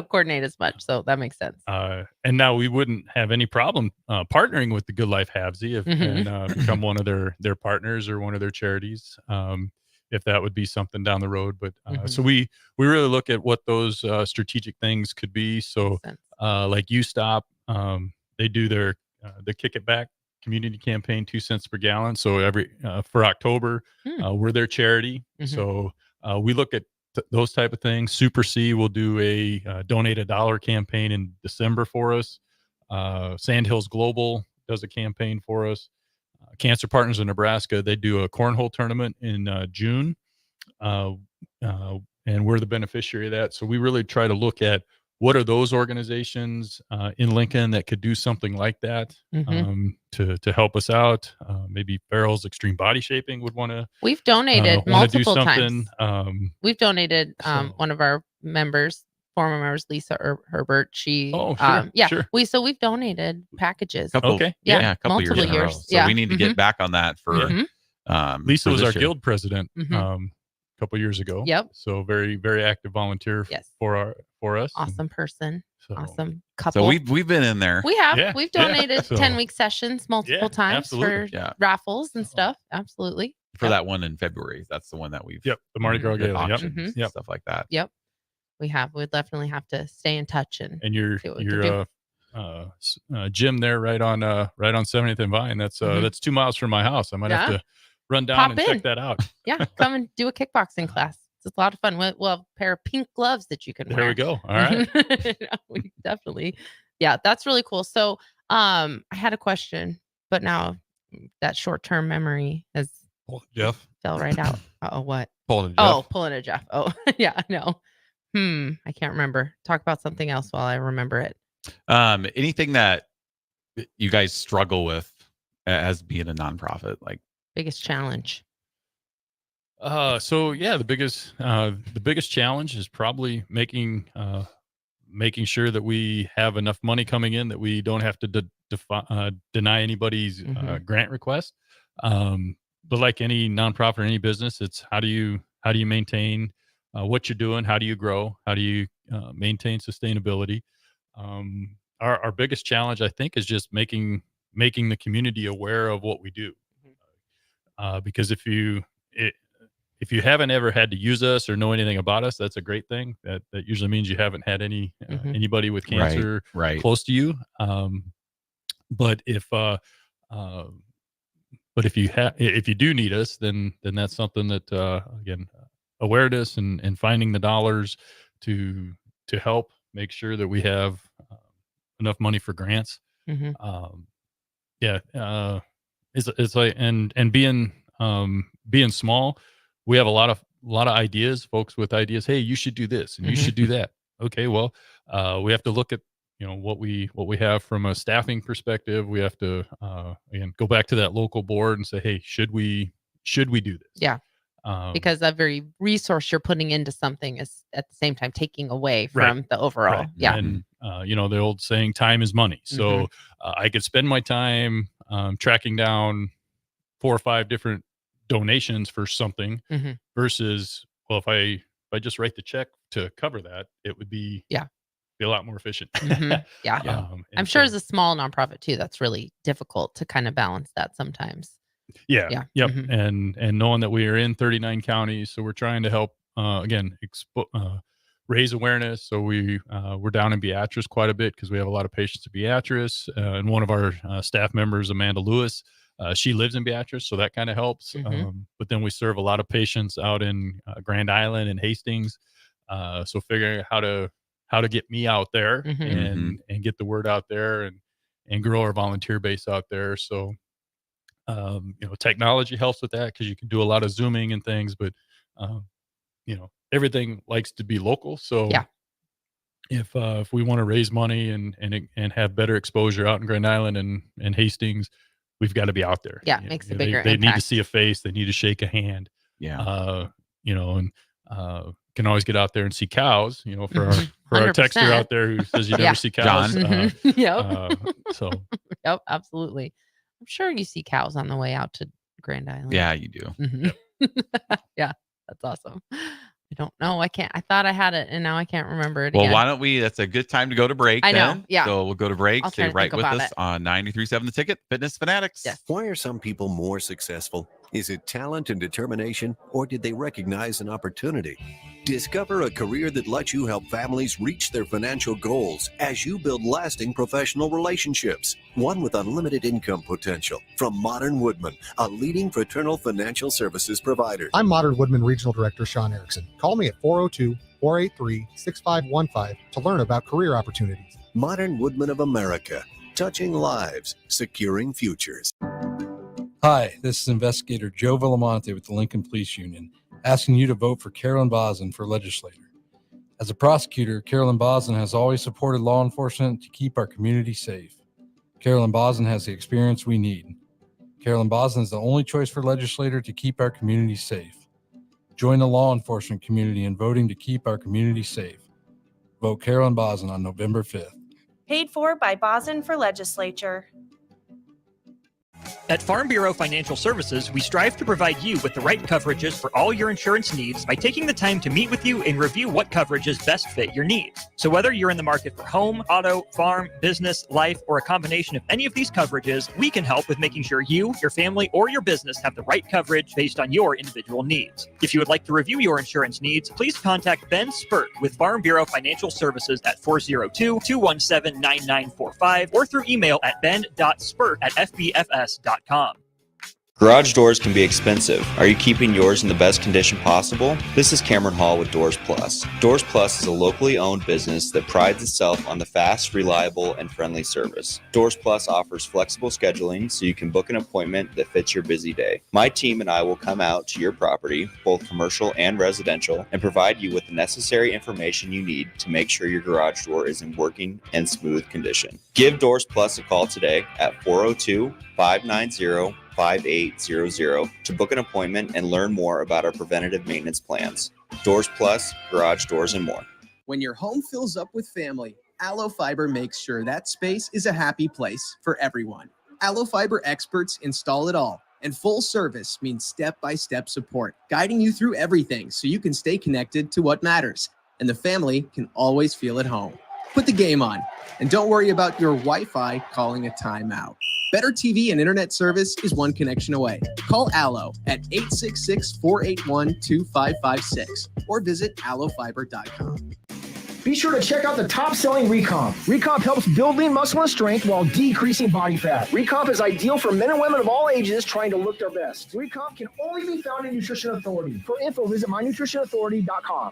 coordinate as much. So that makes sense. And now we wouldn't have any problem partnering with the Good Life Havesy and become one of their partners or one of their charities, if that would be something down the road. But so we really look at what those strategic things could be. So like You Stop, they do their the Kick It Back community campaign, 2 cents per gallon. So every for October, we're their charity. So we look at those type of things. Super C will do a donate $1 campaign in December for us. Sandhills Global does a campaign for us. Cancer Partners in Nebraska, they do a cornhole tournament in June, and we're the beneficiary of that. So we really try to look at what are those organizations in Lincoln that could do something like that to help us out. Maybe Farrell's Extreme Body Shaping would want to. We've donated multiple times. We've donated so. One of our members, former members, Lisa Herbert. She, sure. We've donated packages. Couple multiple years in a row. years. So we need to get back on that for. Lisa was our year. guild president. A couple years ago. Yep. So very, very active volunteer for us. Awesome person. So, awesome couple. So we've been in there. We have. We've donated So, 10-week sessions multiple times absolutely. for raffles and stuff. Absolutely. For that one in February. That's the one that we've the Mardi Gras Gala. Auctions, stuff like that. Yep. We have. We definitely have to stay in touch and your gym there right on 70th and Vine. That's 2 miles from my house. I might have to run down and check that out. Yeah, come and do a kickboxing class. It's a lot of fun. We'll have a pair of pink gloves that you can wear. There we go. All right. We definitely. Yeah, that's really cool. So I had a question, but now that short-term memory has fell right out. What? Pulling a Jeff. Pulling a Jeff. Oh, yeah, I know. I can't remember. Talk about something else while I remember it. Anything that you guys struggle with as being a nonprofit, like biggest challenge? So yeah, the biggest challenge is probably making sure that we have enough money coming in that we don't have to deny anybody's grant request. But like any nonprofit or any business, it's how do you maintain what you're doing? How do you grow? How do you maintain sustainability? Our biggest challenge, I think, is just making the community aware of what we do. Because if you haven't ever had to use us or know anything about us, that's a great thing. That usually means you haven't had anybody with cancer close to you. But if you do need us, then that's something that again, awareness and finding the dollars to help make sure that we have enough money for grants. It's like and being small, we have a lot of ideas, folks with ideas. Hey, you should do this and you should do that. Okay, well, we have to look at what we have from a staffing perspective. We have to again go back to that local board and say, hey, should we do this? Yeah. Because that very resource you're putting into something is at the same time taking away from the overall. Right. Yeah. And the old saying, time is money. So I could spend my time tracking down 4 or 5 different donations for something versus, well, if I just write the check to cover that, it would be be a lot more efficient. Yeah. I'm sure as a small nonprofit too, that's really difficult to kind of balance that sometimes. Yeah. Yep. And knowing that we are in 39 counties, so we're trying to help again raise awareness. So we're down in Beatrice quite a bit because we have a lot of patients at Beatrice, and one of our staff members, Amanda Lewis, she lives in Beatrice, so that kind of helps. But then we serve a lot of patients out in Grand Island and Hastings, so figuring out how to get me out there and get the word out there and grow our volunteer base out there. So technology helps with that because you can do a lot of Zooming and things, but everything likes to be local. So if we want to raise money and have better exposure out in Grand Island and Hastings, we've got to be out there. Yeah, it makes a bigger They need to impact. see a face. They need to shake a hand. Yeah. Can always get out there and see cows, for our texter out there who says you never see cows. So yep, absolutely. I'm sure you see cows on the way out to Grand Island. Yeah, you do. Yeah, that's awesome. I don't know. I thought I had it, and now I can't remember it. Well, again. why don't we? That's a good time to go to break. I know, then. yeah. So we'll go to break. I'll try Stay to right think with about us it. on 93.7 The Ticket, Fitness Fanatics. Yes. Why are some people more successful? Is it talent and determination, or did they recognize an opportunity? Discover a career that lets you help families reach their financial goals as you build lasting professional relationships. One with unlimited income potential. From Modern Woodman, a leading fraternal financial services provider. I'm Modern Woodman Regional Director Sean Erickson. Call me at 402-483-6515 to learn about career opportunities. Modern Woodman of America, touching lives, securing futures. Hi, this is Investigator Joe Villamonte with the Lincoln Police Union, asking you to vote for Carolyn Bosin for legislator. As a prosecutor, Carolyn Bosin has always supported law enforcement to keep our community safe. Carolyn Bosin has the experience we need. Carolyn Bosin is the only choice for legislator to keep our community safe. Join the law enforcement community in voting to keep our community safe. Vote Carolyn Bosin on November 5th. Paid for by Bosin for Legislature. At Farm Bureau Financial Services, we strive to provide you with the right coverages for all your insurance needs by taking the time to meet with you and review what coverages best fit your needs. So whether you're in the market for home, auto, farm, business, life, or a combination of any of these coverages, we can help with making sure you, your family, or your business have the right coverage based on your individual needs. If you would like to review your insurance needs, please contact Ben Spurt with Farm Bureau Financial Services at 402-217-9945 or through email at ben.spurt@fbfs.com. Garage doors can be expensive. Are you keeping yours in the best condition possible? This is Cameron Hall with Doors Plus. Doors Plus is a locally owned business that prides itself on the fast, reliable, and friendly service. Doors Plus offers flexible scheduling so you can book an appointment that fits your busy day. My team and I will come out to your property, both commercial and residential, and provide you with the necessary information you need to make sure your garage door is in working and smooth condition. Give Doors Plus a call today at 402-590-5800 to book an appointment and learn more about our preventative maintenance plans. Doors Plus, garage doors, and more. When your home fills up with family, Allo Fiber makes sure that space is a happy place for everyone. Allo Fiber experts install it all, and full service means step-by-step support, guiding you through everything so you can stay connected to what matters, and the family can always feel at home. Put the game on, and don't worry about your Wi-Fi calling a timeout. Better TV and internet service is one connection away. Call Allo at 866-481-2556 or visit allofiber.com. Be sure to check out the top-selling Recomp. Recomp helps build lean muscle and strength while decreasing body fat. Recomp is ideal for men and women of all ages trying to look their best. Recomp can only be found in Nutrition Authority. For info, visit mynutritionauthority.com.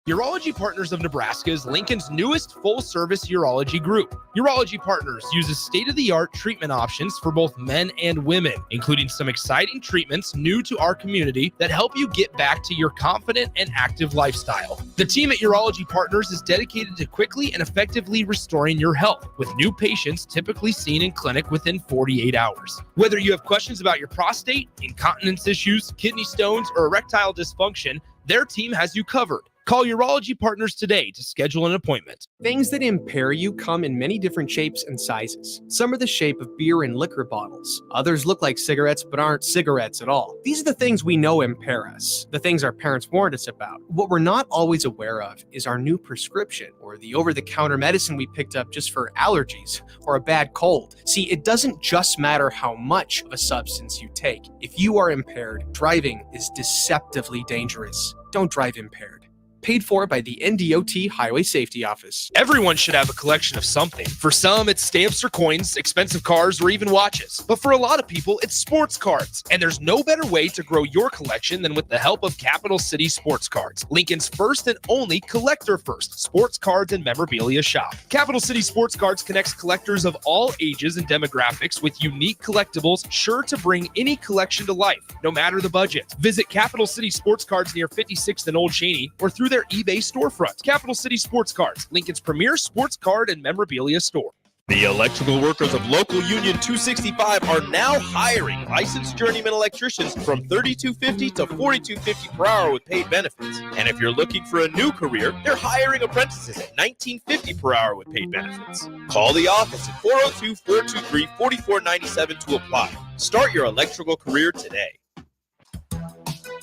Urology Partners of Nebraska is Lincoln's newest full-service urology group. Urology Partners uses state-of-the-art treatment options for both men and women, including some exciting treatments new to our community that help you get back to your confident and active lifestyle. The team at Urology Partners is dedicated to quickly and effectively restoring your health, with new patients typically seen in clinic within 48 hours. Whether you have questions about your prostate, incontinence issues, kidney stones, or erectile dysfunction, their team has you covered. Call Urology Partners today to schedule an appointment. Things that impair you come in many different shapes and sizes. Some are the shape of beer and liquor bottles. Others look like cigarettes but aren't cigarettes at all. These are the things we know impair us, the things our parents warned us about. What we're not always aware of is our new prescription or the over-the-counter medicine we picked up just for allergies or a bad cold. See, it doesn't just matter how much of a substance you take. If you are impaired, driving is deceptively dangerous. Don't drive impaired. Paid for by the NDOT Highway Safety Office. Everyone should have a collection of something. For some, it's stamps or coins, expensive cars, or even watches. But for a lot of people, it's sports cards. And there's no better way to grow your collection than with the help of Capital City Sports Cards, Lincoln's first and only collector-first sports cards and memorabilia shop. Capital City Sports Cards connects collectors of all ages and demographics with unique collectibles sure to bring any collection to life, no matter the budget. Visit Capital City Sports Cards near 56th and Old Cheney or through their eBay storefront. Capital City Sports Cards, Lincoln's premier sports card and memorabilia store. The electrical workers of Local Union 265 are now hiring licensed journeyman electricians from $32.50 to $42.50 per hour with paid benefits. And if you're looking for a new career, they're hiring apprentices at $19.50 per hour with paid benefits. Call the office at 402-423-4497 to apply. Start your electrical career today.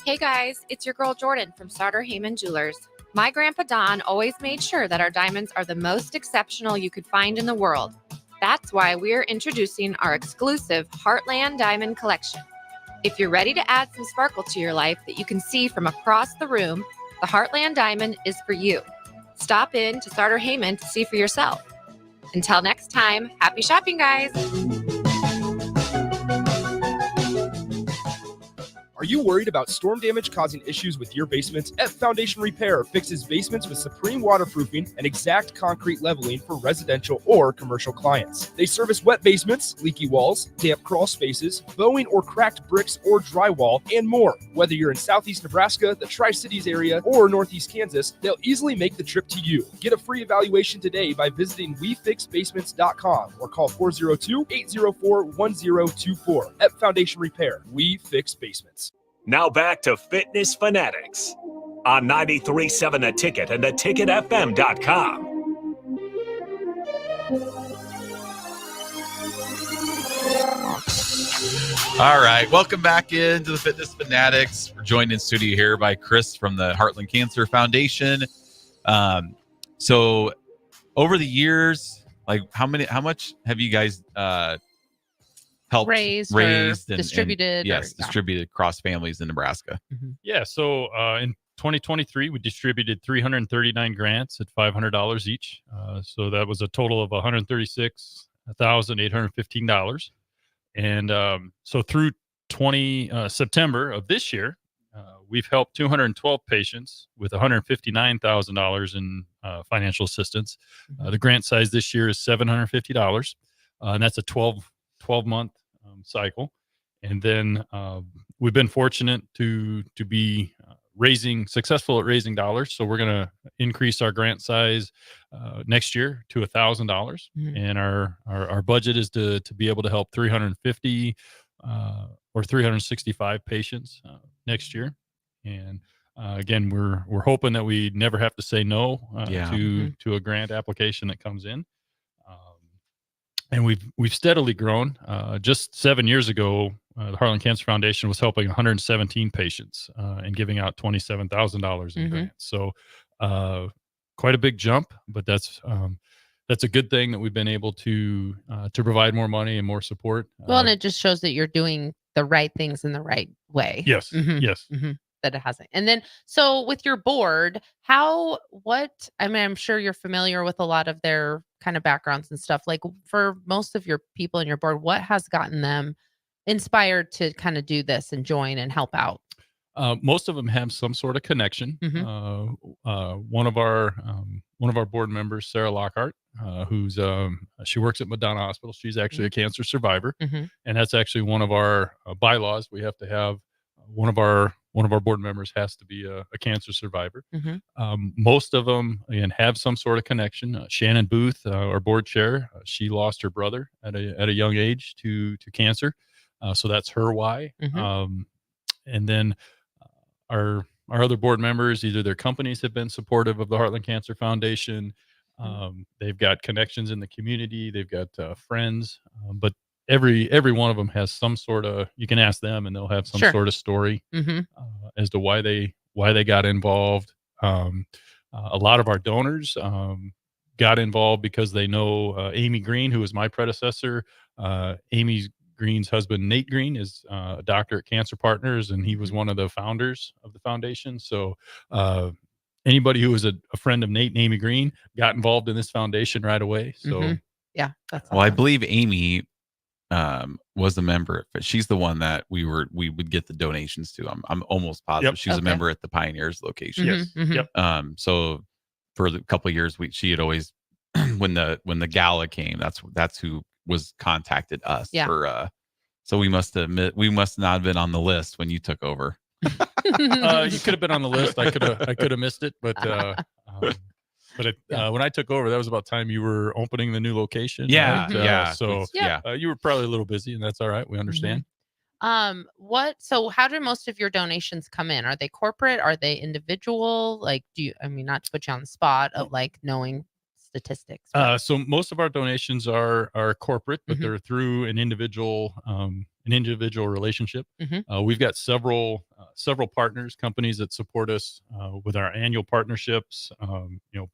Hey guys, it's your girl Jordan from Starter Heyman Jewelers. My grandpa Don always made sure that our diamonds are the most exceptional you could find in the world. That's why we're introducing our exclusive Heartland Diamond Collection. If you're ready to add some sparkle to your life that you can see from across the room, the Heartland Diamond is for you. Stop in to Starter Heyman to see for yourself. Until next time, happy shopping, guys. Are you worried about storm damage causing issues with your basement? F Foundation Repair fixes basements with supreme waterproofing and exact concrete leveling for residential or commercial clients. They service wet basements, leaky walls, damp crawl spaces, bowing or cracked bricks or drywall, and more. Whether you're in Southeast Nebraska, the Tri-Cities area, or Northeast Kansas, they'll easily make the trip to you. Get a free evaluation today by visiting WeFixBasements.com or call 402-804-1024. F Foundation Repair. We fix basements. Now back to Fitness Fanatics on 93.7 The Ticket and theticketfm.com. All right, welcome back into the Fitness Fanatics. We're joined in studio here by Chris from the Heartland Cancer Foundation. So over the years, like how much have you guys helped raised and distributed? Distributed across families in Nebraska? Mm-hmm. Yeah, so in 2023, we distributed 339 grants at $500 each. So that was a total of $136,815. And so through September of this year, we've helped 212 patients with $159,000 in financial assistance. The grant size this year is $750, and that's a 12-month cycle. And then we've been fortunate to be successful at raising dollars. So we're going to increase our grant size next year to $1,000. And our budget is to be able to help 350 or 365 patients next year. And again, we're hoping that we never have to say no to a grant application that comes in. And we've steadily grown. Just 7 years ago, the Heartland Cancer Foundation was helping 117 patients and giving out $27,000 in grants. So quite a big jump, but that's a good thing that we've been able to provide more money and more support. Well, and it just shows that you're doing the right things in the right way. Yes. Yes. That it hasn't. And then, so with your board, I'm sure you're familiar with a lot of their kind of backgrounds and stuff. Like for most of your people in your board, what has gotten them inspired to kind of do this and join and help out? Most of them have some sort of connection. One of our board members, Sarah Lockhart, she works at Madonna Hospital. She's actually a cancer survivor, and that's actually one of our bylaws. We have to have one of our board members has to be a cancer survivor. Most of them, again, have some sort of connection. Shannon Booth, our board chair, she lost her brother at a young age to cancer. So that's her why. And then our board members, either their companies have been supportive of the Heartland Cancer Foundation. They've got connections in the community. They've got friends, but every one of them has some sort of, you can ask them and they'll have some Sure. sort of story Mhm. as to why they got involved. A lot of our donors got involved because they know Amy Green, who was my predecessor. Amy Green's husband, Nate Green, is a doctor at Cancer Partners, and he was one of the founders of the foundation. So anybody who was a friend of Nate and Amy Green got involved in this foundation right away. So Yeah, that's Well, I awesome. believe Amy was a member, but she's the one that we would get the donations to. I'm almost positive Yep. she was a Okay. member at the Pioneers location. yes, yep. So for the couple of years, she had always when the gala came, that's who was contacted us Yeah. for. So we must not have been on the list when you took over. You could have been on the list. I could have missed it, but when I took over, that was about time you were opening the new location. Yeah, right? yeah. So Yeah. you were probably a little busy, and that's all right. We understand. So how do most of your donations come in? Are they corporate? Are they individual? Like, not to put you on the spot of like knowing statistics. but- So most of our donations are corporate, but they're through an individual relationship. We've got several partners, companies that support us with our annual partnerships.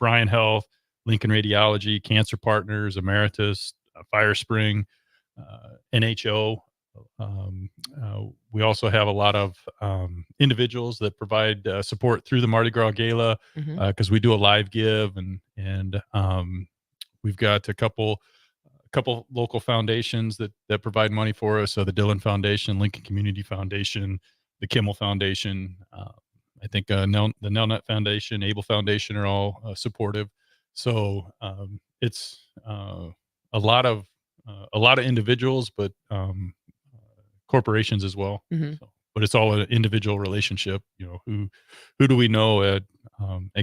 Bryan Health, Lincoln Radiology, Cancer Partners, Emeritus, Firespring, NHO. We also have a lot of individuals that provide support through the Mardi Gras Gala because we do a live give, and we've got a couple local foundations that provide money for us. So the Dillon Foundation, Lincoln Community Foundation, the Kimmel Foundation. I think the Nelnet Foundation, Able Foundation are all supportive. So it's a lot of individuals, but corporations as well. So, but it's all an individual relationship. Who do we know at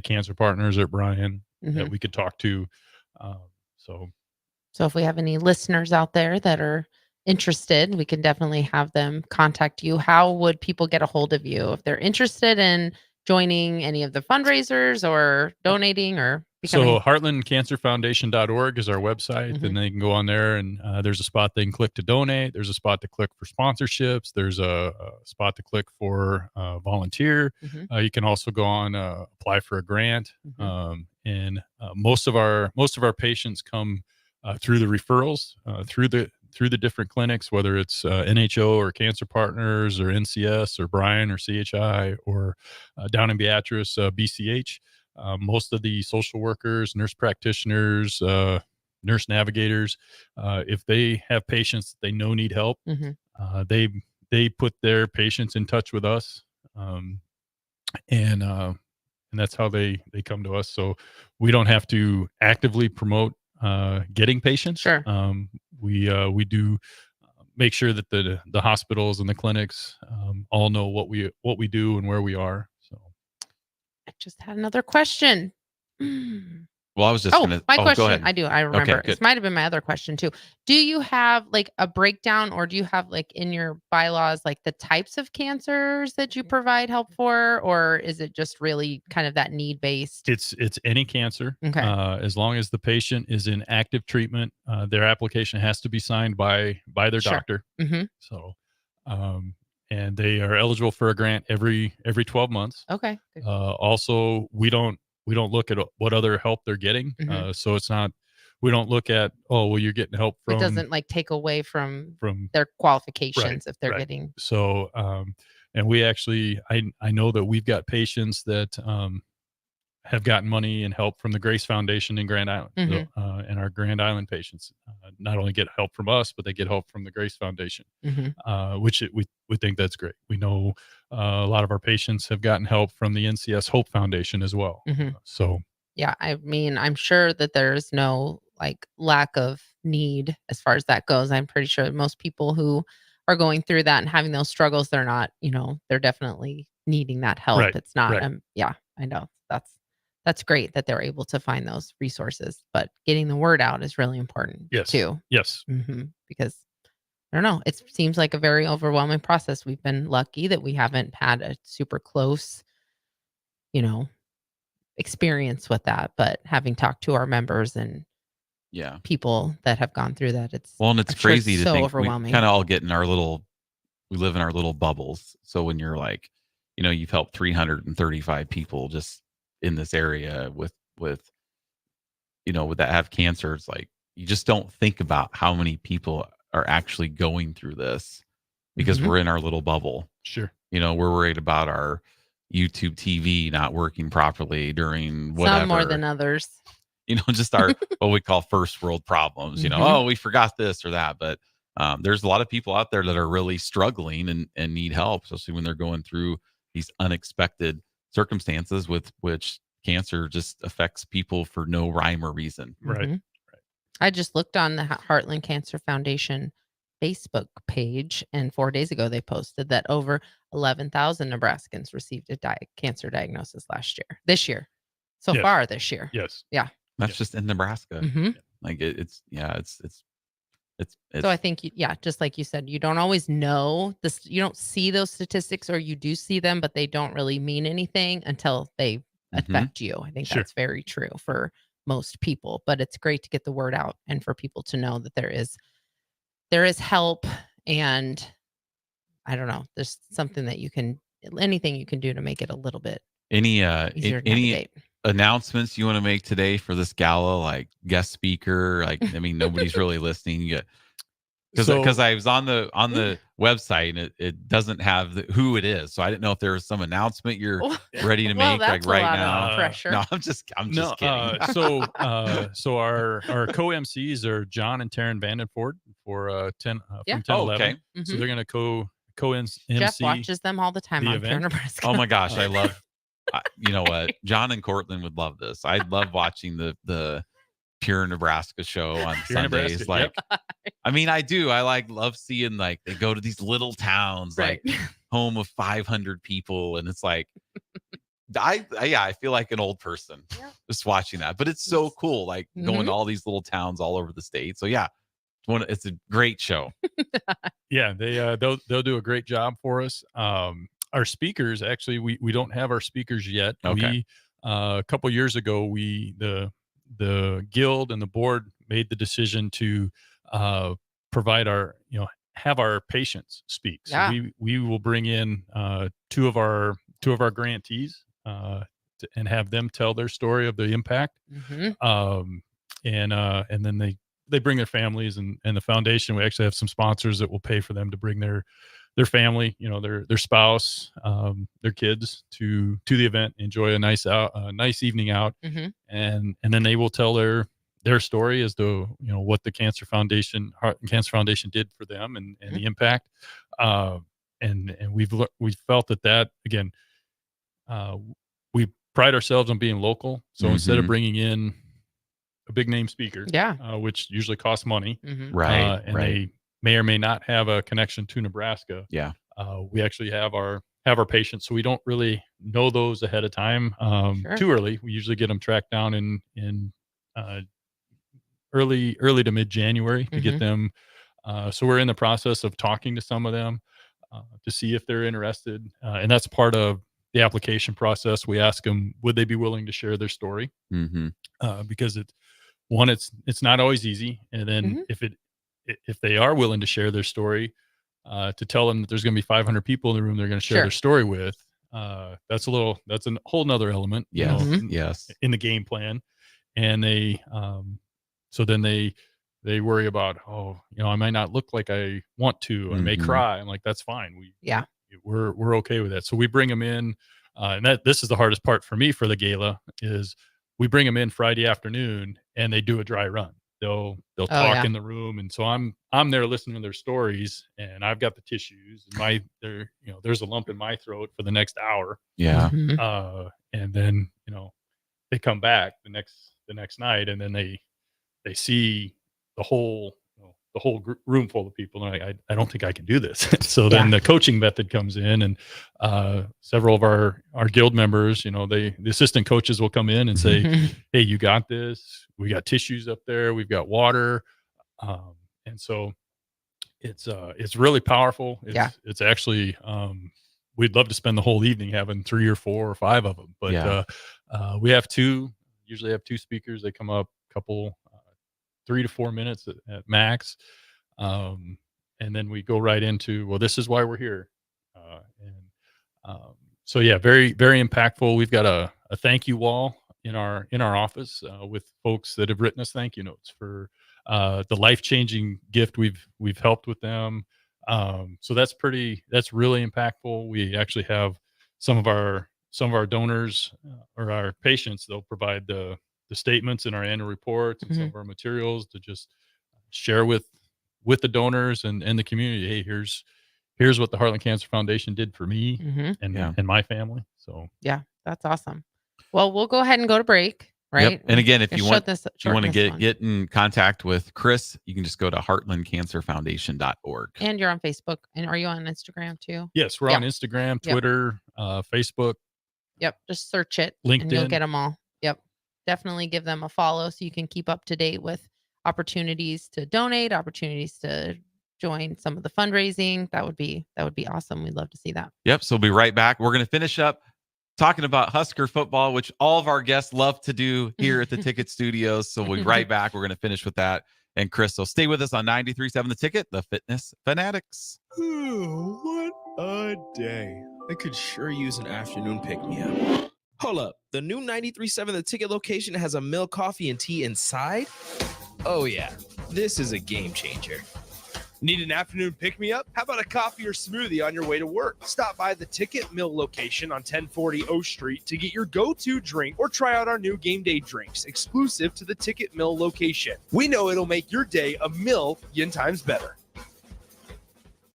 Cancer Partners or at Bryan that we could talk to? So if we have any listeners out there that are interested, we can definitely have them contact you. How would people get a hold of you if they're interested in joining any of the fundraisers or donating or becoming? So heartlandcancerfoundation.org is our website, and they can go on there, and there's a spot they can click to donate. There's a spot to click for sponsorships. There's a spot to click for volunteer. You can also go on apply for a grant, and most of our patients come through the referrals through the different clinics, whether it's NHO or Cancer Partners or NCS or Bryan or CHI or down in Beatrice, BCH. Most of the social workers, nurse practitioners, nurse navigators, if they have patients that they know need help, they put their patients in touch with us, and that's how they come to us. So we don't have to actively promote getting patients. Sure. We do make sure that the hospitals and the clinics all know what we do and where we are. So I just had another question. Well, I was just gonna. My Go question. ahead. I do. I remember. Okay, good. This might have been my other question too. Do you have like a breakdown, or do you have like in your bylaws like the types of cancers that you provide help for, or is it just really kind of that need based? It's any cancer. Okay. As long as the patient is in active treatment, their application has to be signed by their Sure. doctor. So, and they are eligible for a grant every 12 months. Okay. Good. Also, we don't look at what other help they're getting. So it's not, we don't look at, you're getting help from. It doesn't like take away from from their qualifications Right, if they're right. getting. So, and we actually, I know that we've got patients that have gotten money and help from the Grace Foundation in Grand Island. So, and our Grand Island patients not only get help from us, but they get help from the Grace Foundation, which we think that's great. We know a lot of our patients have gotten help from the NCS Hope Foundation as well. So Yeah, I mean, I'm sure that there's no like lack of need as far as that goes. I'm pretty sure most people who are going through that and having those struggles, they're not, they're definitely needing that help. Right, It's not, right. yeah, I know that's great that they're able to find those resources, but getting the word out is really important too. Yes. Because I don't know, it seems like a very overwhelming process. We've been lucky that we haven't had a super close you know, experience with that, but having talked to our members and Yeah. people that have gone through that, it's Well, and it's I'm sure crazy to so think overwhelming. we kind of all get in our little, we live in our little bubbles. So when you're like, you've helped 335 people just in this area with that have cancer, it's like you just don't think about how many people are actually going through this because Mhm. we're in our little bubble. Sure. We're worried about our YouTube TV not working properly during whatever. Some more than others. Just our what we call first world problems. Mhm. Oh, we forgot this or that. But there's a lot of people out there that are really struggling and need help, especially when they're going through these unexpected circumstances with which cancer just affects people for no rhyme or reason. Right. Mhm. I just looked on the Heartland Cancer Foundation Facebook page, and 4 days ago they posted that over 11,000 Nebraskans received a cancer diagnosis this year. So Yes. far this year. Yes. Yeah. That's just in Nebraska. Mhm. Like it's So I think, just like you said, you don't always know this. You don't see those statistics, or you do see them, but they don't really mean anything until they affect you. I think Sure. that's very true for most people, but it's great to get the word out and for people to know that there is help. And I don't know, there's something that anything you can do to make it a little bit any easier to any navigate. announcements you want to make today for this gala, like guest speaker? Like, I mean, nobody's really listening. You get because I was on the website and it doesn't have who it is, so I didn't know if there was some announcement you're ready to Well, make that's like a right lot of now. pressure. No, I'm just kidding. So our co-MCs are John and Taryn Vandenford for 10 Yeah. from 10 Oh, 11. okay. So Mhm. they're going to co-MC. Jeff watches them all the time the on Pure event. Nebraska. Oh my gosh, I love. You know what? John and Cortland would love this. I love watching the Pure Nebraska show on Pure Sundays. Nebraska, Like, yep. I mean, I do. I love seeing like they go to these little towns, Right. like home of 500 people, and it's like, I feel like an old person just watching that. But it's so cool, like going to all these little towns all over the state. So yeah, it's a great show. Yeah, they'll do a great job for us. Our speakers, actually, we don't have our speakers yet. Okay. We a couple years ago, the guild and the board made the decision to provide have our patients speak. So Yeah. we will bring in two of our grantees and have them tell their story of the impact. Mhm. And then they bring their families, and the foundation, we actually have some sponsors that will pay for them to bring their family, their spouse, their kids to the event, enjoy a nice evening out. Mhm. And then they will tell their story as to what the Heart and Cancer Foundation did for them and the impact. And we've felt that again, we pride ourselves on being local. So instead of bringing in a big name speaker, which usually costs money, Mhm. Right, and right. they may or may not have a connection to Nebraska. Yeah. We actually have our patients, so we don't really know those ahead of time Sure. too early. We usually get them tracked down in early to mid January to get them. So we're in the process of talking to some of them to see if they're interested, and that's part of the application process. We ask them, would they be willing to share their story? Mm-hmm. Because it's not always easy, and then if they are willing to share their story, to tell them that there's going to be 500 people in the room they're going to share Sure. their story with, that's a whole nother element, Yes. Mhm. Yes. in the game plan. And they so then they worry about, I might not look like I want to, I may Mhm. cry. I'm like, that's fine. Yeah. We're okay with that. So we bring them in, and this is the hardest part for me for the gala is we bring them in Friday afternoon and they do a dry run. They'll talk yeah. in the room, and so I'm there listening to their stories, and I've got the tissues, and there's a lump in my throat for the next hour. Yeah. Mhm. And then they come back the next night, and then they see the whole room full of people, and I don't think I can do this. So then the coaching method comes in, and several of our guild members, the assistant coaches will come in and say, hey, you got this. We got tissues up there. We've got water. And so it's really powerful. It's actually we'd love to spend the whole evening having 3 or 4 or 5 of them. But we usually have 2 speakers. They come up a couple, 3 to 4 minutes at max. And then we go right into, well, this is why we're here. So yeah, very, very impactful. We've got a thank you wall in our office with folks that have written us thank you notes for the life-changing gift we've helped with them. So that's really impactful. We actually have some of our donors or our patients. They'll provide the statements in our annual reports and some of our materials to just share with the donors and the community. Hey, here's what the Heartland Cancer Foundation did for me and my family. So yeah, that's awesome. Well, we'll go ahead and go to break. Right. Yep. And again, if you want to get get in contact with Chris, you can just go to heartlandcancerfoundation.org. And you're on Facebook. And are you on Instagram too? Yes, we're on Instagram, Twitter, Facebook. Yep. Just search it. LinkedIn. And you'll get them all. Yep. Definitely give them a follow so you can keep up to date with opportunities to donate, opportunities to join some of the fundraising. That would be awesome. We'd love to see that. Yep. So we'll be right back. We're going to finish up talking about Husker football, which all of our guests love to do here at the Ticket Studios. So we'll be right back. We're going to finish with that. And Chris, so stay with us on 93.7 The Ticket, the Fitness Fanatics. Ooh, what a day. I could sure use an afternoon pick-me-up. Hold up. The new 93.7 The Ticket location has a milk, coffee, and tea inside? Oh, yeah. This is a game changer. Need an afternoon pick-me-up? How about a coffee or smoothie on your way to work? Stop by the Ticket Mill location on 1040 O Street to get your go-to drink or try out our new game day drinks exclusive to the Ticket Mill location. We know it'll make your day a million times better.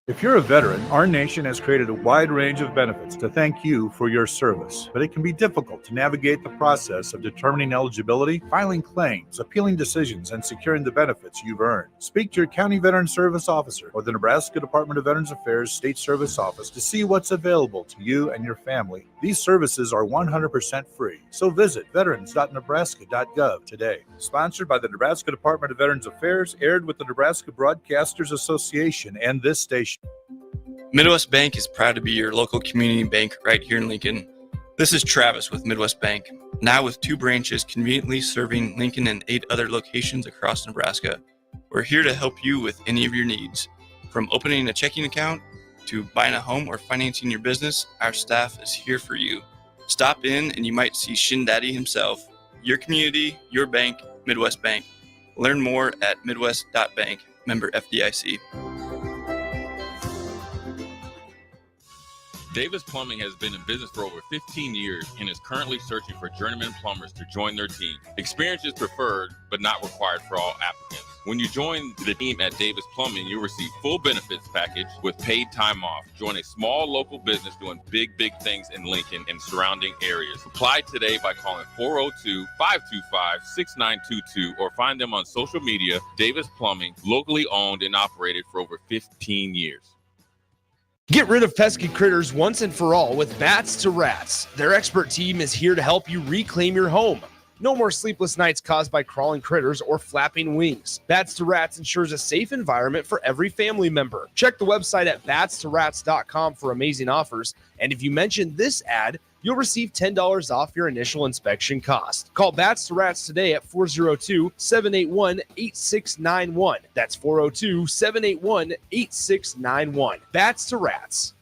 If you're a veteran, our nation has created a wide range of benefits to thank you for your service, but it can be difficult to navigate the process of determining eligibility, filing claims, appealing decisions, and securing the benefits you've earned. Speak to your county veteran service officer or the Nebraska Department of Veterans Affairs State Service Office to see what's available to you and your family. These services are 100% free, so visit veterans.nebraska.gov today. Sponsored by the Nebraska Department of Veterans Affairs, aired with the Nebraska Broadcasters Association and this station. Midwest Bank is proud to be your local community bank right here in Lincoln. This is Travis with Midwest Bank, now with 2 branches conveniently serving Lincoln and 8 other locations across Nebraska. We're here to help you with any of your needs. From opening a checking account to buying a home or financing your business, our staff is here for you. Stop in and you might see Shin Daddy himself. Your community, your bank, Midwest Bank. Learn more at midwest.bank, member FDIC. Davis Plumbing has been in business for over 15 years and is currently searching for journeyman plumbers to join their team. Experience is preferred, but not required for all applicants. When you join the team at Davis Plumbing, you'll receive full benefits package with paid time off. Join a small local business doing big things in Lincoln and surrounding areas. Apply today by calling 402-525-6922 or find them on social media. Davis Plumbing, locally owned and operated for over 15 years. Get rid of pesky critters once and for all with Bats to Rats. Their expert team is here to help you reclaim your home. No more sleepless nights caused by crawling critters or flapping wings. Bats to Rats ensures a safe environment for every family member. Check the website at batstorats.com for amazing offers. And if you mention this ad, you'll receive $10 off your initial inspection cost. Call Bats to Rats today at 402-781-8691. That's 402-781-8691. Bats to Rats.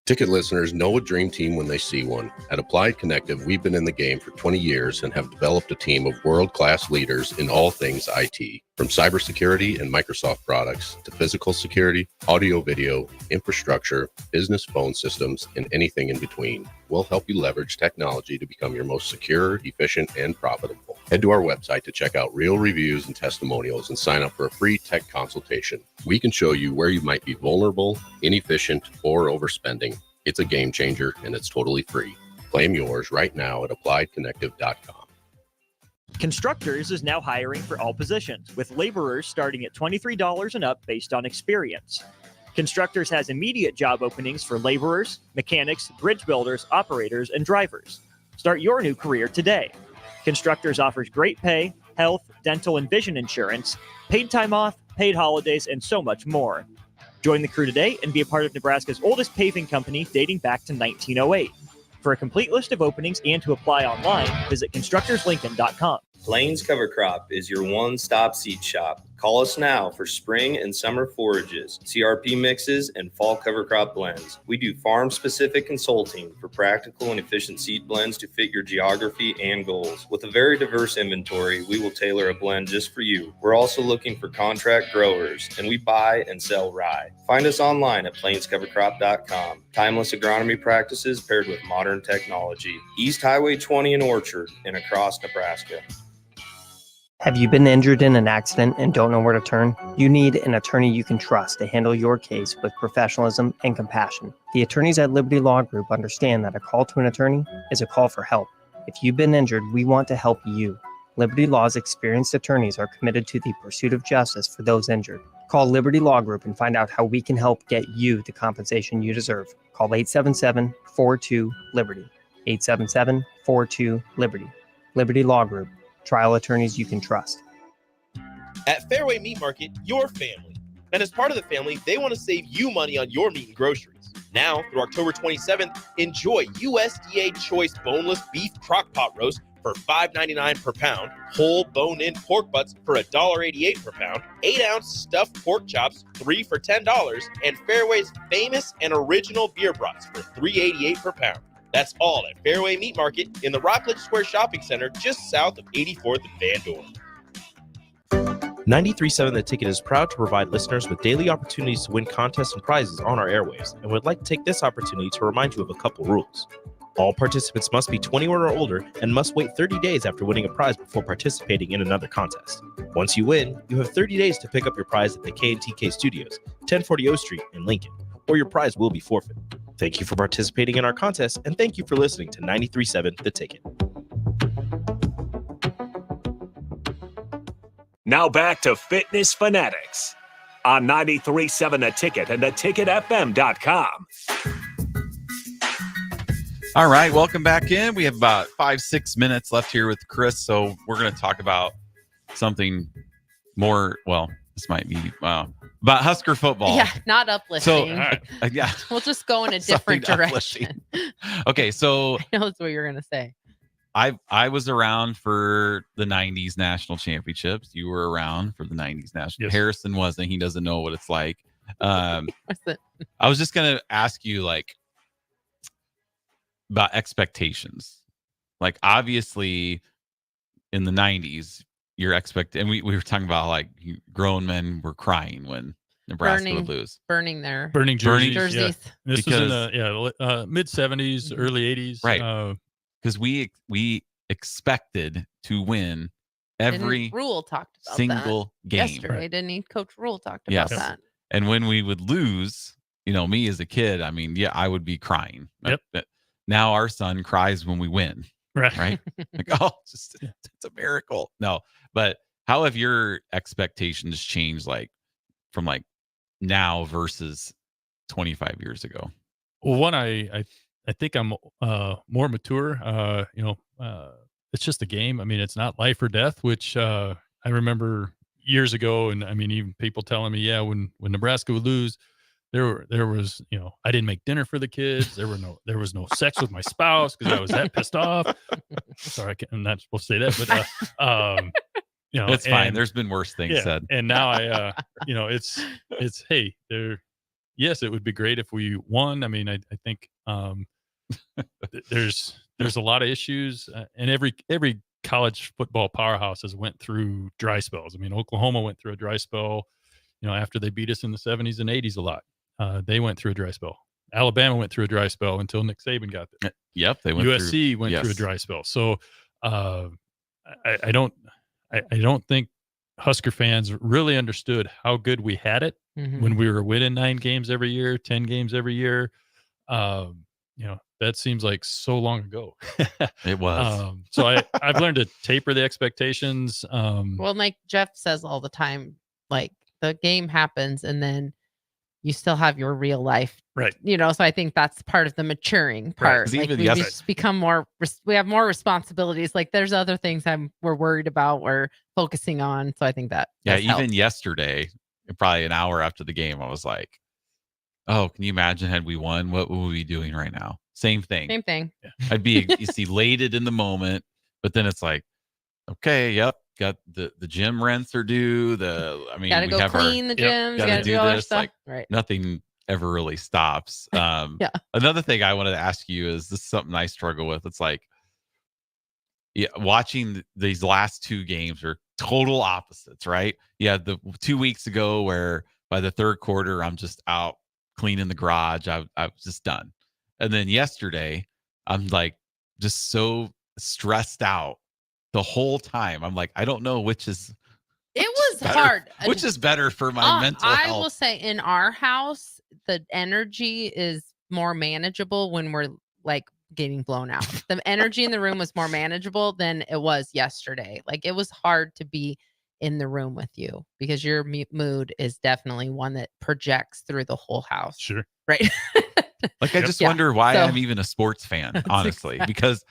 Ticket listeners know a dream team when they see one. At Applied Connective, we've been in the game for 20 years and have developed a team of world-class leaders in all things IT. From cybersecurity and Microsoft products to physical security, audio-video, infrastructure, business phone systems, and anything in between, we'll help you leverage technology to become your most secure, efficient, and profitable. Head to our website to check out real reviews and testimonials and sign up for a free tech consultation. We can show you where you might be vulnerable, inefficient, or overspending. It's a game changer, and it's totally free. Claim yours right now at appliedconnective.com. Constructors is now hiring for all positions, with laborers starting at $23 and up based on experience. Constructors has immediate job openings for laborers, mechanics, bridge builders, operators, and drivers. Start your new career today. Constructors offers great pay, health, dental, and vision insurance, paid time off, paid holidays, and so much more. Join the crew today and be a part of Nebraska's oldest paving company dating back to 1908. For a complete list of openings and to apply online, visit constructorslincoln.com. Plains Cover Crop is your one-stop seed shop. Call us now for spring and summer forages, CRP mixes, and fall cover crop blends. We do farm-specific consulting for practical and efficient seed blends to fit your geography and goals. With a very diverse inventory, we will tailor a blend just for you. We're also looking for contract growers, and we buy and sell rye. Find us online at plainscovercrop.com. Timeless agronomy practices paired with modern technology. East Highway 20 in Orchard and across Nebraska. Have you been injured in an accident and don't know where to turn? You need an attorney you can trust to handle your case with professionalism and compassion. The attorneys at Liberty Law Group understand that a call to an attorney is a call for help. If you've been injured, we want to help you. Liberty Law's experienced attorneys are committed to the pursuit of justice for those injured. Call Liberty Law Group and find out how we can help get you the compensation you deserve. Call 877-42-LIBERTY. 877-42-LIBERTY. Liberty Law Group. Trial attorneys you can trust. At Fairway Meat Market, your family. And as part of the family, they want to save you money on your meat and groceries. Now, through October 27th, enjoy USDA Choice Boneless Beef Crock-Pot Roast for $5.99 per pound, whole bone-in pork butts for $1.88 per pound, 8-ounce stuffed pork chops, 3 for $10, and Fairway's famous and original beer brats for $3.88 per pound. That's all at Fairway Meat Market in the Rockledge Square Shopping Center just south of 84th and Van Dorn. 93.7 The Ticket is proud to provide listeners with daily opportunities to win contests and prizes on our airwaves, and would like to take this opportunity to remind you of a couple rules. All participants must be 21 or older and must wait 30 days after winning a prize before participating in another contest. Once you win, you have 30 days to pick up your prize at the K&TK Studios, 1040 O Street in Lincoln, or your prize will be forfeit. Thank you for participating in our contest, and thank you for listening to 93.7 The Ticket. Now back to Fitness Fanatics on 93.7 The Ticket and theticketfm.com. All right, welcome back in. We have about 5-6 minutes left here with Chris, so we're going to talk about something more, well, this might be about Husker football. Yeah, not uplifting. So, yeah. We'll just go in a different direction. Okay, so I know that's what you're going to say. I was around for the 90s national championships. You were around for the 90s national. Yes. Harrison wasn't. He doesn't know what it's like. I was just going to ask you, like, about expectations. Like, obviously, in the 90s, and we were talking about, like, grown men were crying when Nebraska would lose. Burning their burning jerseys. Yeah. This was in the mid 70s, early 80s. Right. Because we expected to win every Rule talked about single that game. yesterday. Didn't he? Coach Rule talked about that. And when we would lose, me as a kid, I mean, I would be crying. Yep. But now our son cries when we win. Right. Like, it's a miracle. No, but how have your expectations changed, like, from like now versus 25 years ago? Well, one, I think I'm more mature. It's just a game. I mean, it's not life or death, which I remember years ago. And I mean, even people telling me, when Nebraska would lose, there was, I didn't make dinner for the kids. There was no sex with my spouse because I was that pissed off. Sorry, I'm not supposed to say that, but it's fine. There's been worse things said. And now it's hey, yes, it would be great if we won. I mean, I think there's a lot of issues, and every college football powerhouse has went through dry spells. I mean, Oklahoma went through a dry spell, after they beat us in the 70s and 80s a lot. They went through a dry spell. Alabama went through a dry spell until Nick Saban got there. Yep, they went USC went through a dry spell. So I don't think Husker fans really understood how good we had it when we were winning 9 games every year, 10 games every year. That seems like so long ago. It was. So I've learned to taper the expectations. Well, like Jeff says all the time, like, the game happens and then you still have your real life. Right. So I think that's part of the maturing part. Right. Like, we just become we have more responsibilities. Like, there's other things we're worried about, we're focusing on. So I think that. Yeah. Even yesterday, probably an hour after the game, I was like, Oh, can you imagine had we won? What would we be doing right now? Same thing. Same thing. I'd be elated in the moment, but then it's like, okay, yep, got the gym rents are due. Gotta we go have clean the gyms. gotta Gotta do do all our this. stuff. Like Right. nothing ever really stops. Yeah. Another thing I wanted to ask you is this is something I struggle with. It's like, yeah, watching these last two games are total opposites, right? Yeah, the 2 weeks ago where by the third quarter I'm just out cleaning the garage. I was just done. And then yesterday, I'm like just so stressed out the whole time. I'm like, I don't know which is It was better, hard. which is better for my mental I health. will say in our house, the energy is more manageable when we're like getting blown out. The energy in the room was more manageable than it was yesterday. Like it was hard to be in the room with you because your mood is definitely one that projects through the whole house. Sure. Right. Like I just wonder why I'm even a sports fan, honestly, because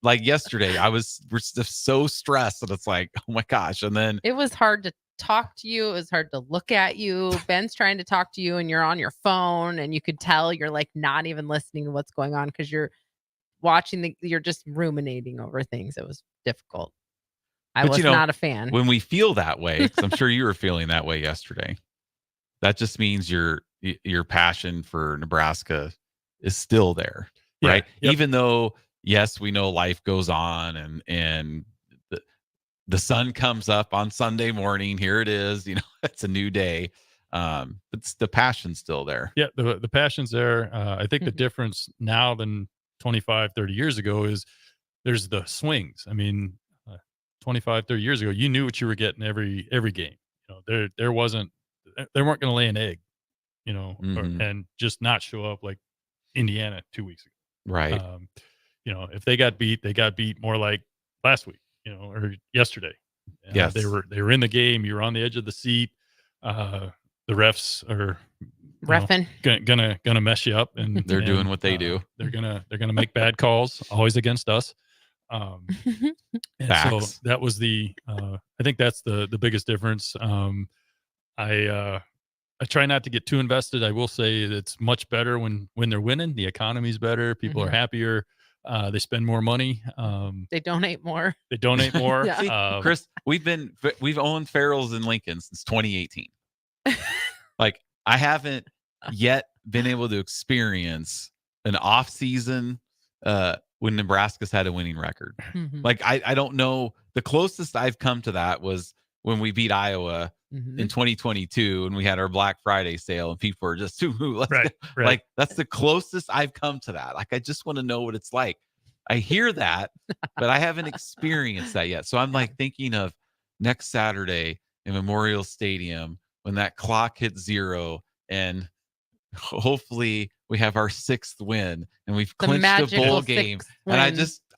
like yesterday we're just so stressed that it's like, oh my gosh. And then it was hard to talk to you. It was hard to look at you. Ben's trying to talk to you and you're on your phone and you could tell you're like not even listening to what's going on because you're watching you're just ruminating over things. It was difficult. I was not a fan. When we feel that way, 'cause I'm sure you were feeling that way yesterday, that just means your passion for Nebraska is still there, right? Yep. Even though, yes, we know life goes on and the sun comes up on Sunday morning. Here it is, it's a new day. But the passion's still there. Yeah, the passion's there. I think the difference now than 25, 30 years ago is there's the swings. I mean, 25, 30 years ago, you knew what you were getting every game. They weren't going to lay an egg, and just not show up like Indiana 2 weeks ago. Right. If they got beat more like last week, or yesterday. Yes. They were in the game. You were on the edge of the seat. The refs are reffing, gonna mess you up, and they're doing what they do. They're gonna make bad calls, always against us. And so that was I think that's the biggest difference. I try not to get too invested. I will say it's much better when they're winning. The economy's better. People are happier. They spend more money. They donate more. Yeah. See, Chris, we've owned Farrell's in Lincoln since 2018. Like I haven't yet been able to experience an off season when Nebraska's had a winning record. Like I don't know. The closest I've come to that was when we beat Iowa in 2022 and we had our Black Friday sale and people were just right. Like that's the closest I've come to that. Like I just want to know what it's like. I hear that, but I haven't experienced that yet. So I'm like thinking of next Saturday in Memorial Stadium when that clock hits 0 and hopefully we have our 6th win and we've clinched a bowl game. And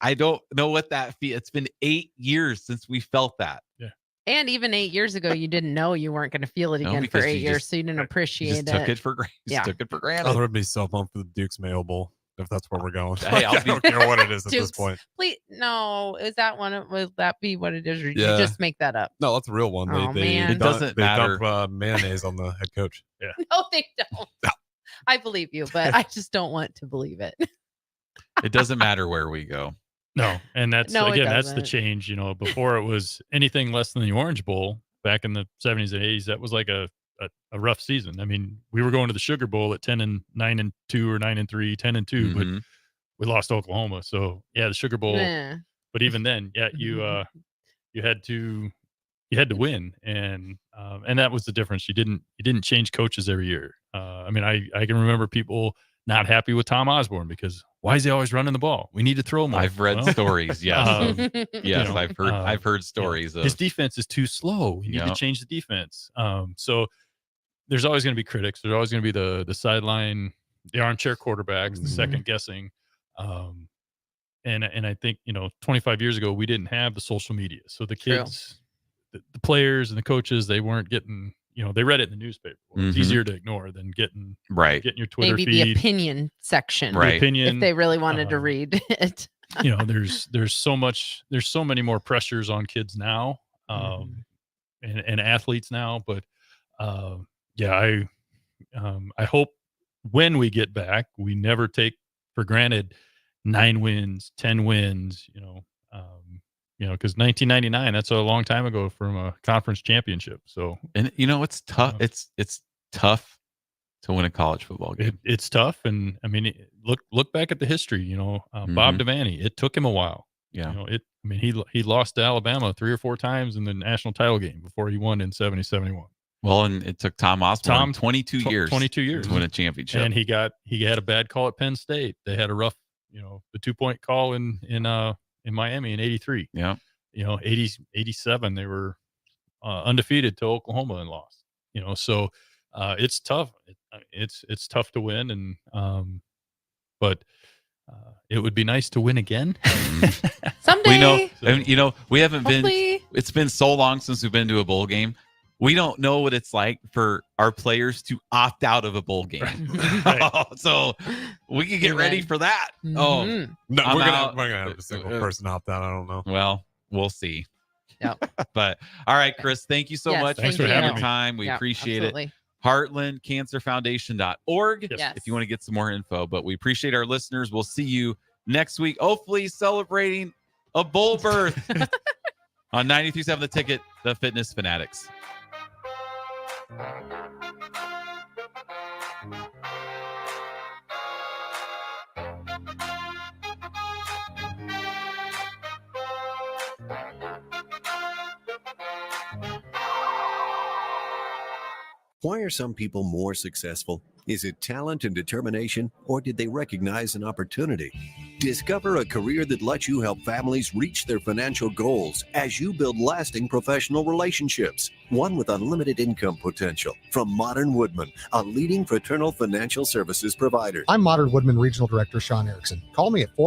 I don't know what that feels. It's been 8 years since we felt that. Yeah. And even 8 years ago, you didn't know you weren't going to feel it again for 8 years, so you didn't appreciate it. Took it for granted. Took it for granted. I would be so pumped for the Duke's Mayo Bowl if that's where we're going. Hey, I don't care what it is at this point. Please, no, is that one? Will that be what it is, or did Yeah. you just make that up? No, that's a real one. Man. It doesn't matter. They dump mayonnaise on the head coach. Yeah. No, they don't. I believe you, but I just don't want to believe it. It doesn't matter where we go. No, and that's No, it again, that's the doesn't. change. Before it was anything less than the Orange Bowl back in the 70s and 80s. That was like a rough season. I mean, we were going to the Sugar Bowl at 10-9-2 or 9-3, 10-2, but we lost to Oklahoma. So yeah, the Sugar Bowl. Nah. But even then, yeah, you had to win, and that was the difference. You didn't change coaches every year. I mean, I can remember people not happy with Tom Osborne because why is he always running the ball? We need to throw more. I've read stories. Yes. Yes. I've heard stories of his defense is too slow. You need to change the defense. So there's always going to be critics. There's always going to be the sideline, the armchair quarterbacks, the second guessing. And I think, 25 years ago, we didn't have the social media. So the kids, the players and the coaches, they weren't getting, they read it in the newspaper. It's easier to ignore than getting your Twitter Maybe feed. the opinion section, The opinion, if they really wanted to read it. there's so many more pressures on kids now, and athletes now. But I hope when we get back, we never take for granted 9 wins, 10 wins, because 1999, that's a long time ago from a conference championship. So, and it's tough. It's tough to win a college football game. It's tough. And I mean, look back at the history, Bob Devaney, it took him a while. Yeah. He lost to Alabama 3 or 4 times in the national title game before he won in 70-71. Well, and it took Tom Osborne 22 years to win a championship. And he had a bad call at Penn State. They had a rough, the 2-point call in Miami in 83. Yeah. 87, they were undefeated to Oklahoma and lost. So it's tough. It's tough to win, and but it would be nice to win again. Someday. We haven't Hopefully. been. It's been so long since we've been to a bowl game. We don't know what it's like for our players to opt out of a bowl game. So we can get ready for that. Mm-hmm. Oh, no, we're gonna have a single person opt out. I don't know. Well, we'll see. Yep. But all right, Chris, thank you so much Thanks for for having having the me. time. We appreciate absolutely. it. HeartlandCancerFoundation.org Yes. if you want to get some more info. But we appreciate our listeners. We'll see you next week, hopefully celebrating a bowl berth on 93.7 The Ticket, the Fitness Fanatics. Why are some people more successful? Is it talent and determination, or did they recognize an opportunity? Discover a career that lets you help families reach their financial goals as you build lasting professional relationships, one with unlimited income potential. From Modern Woodman, a leading fraternal financial services provider. I'm Modern Woodman Regional Director Sean Erickson. Call me at 4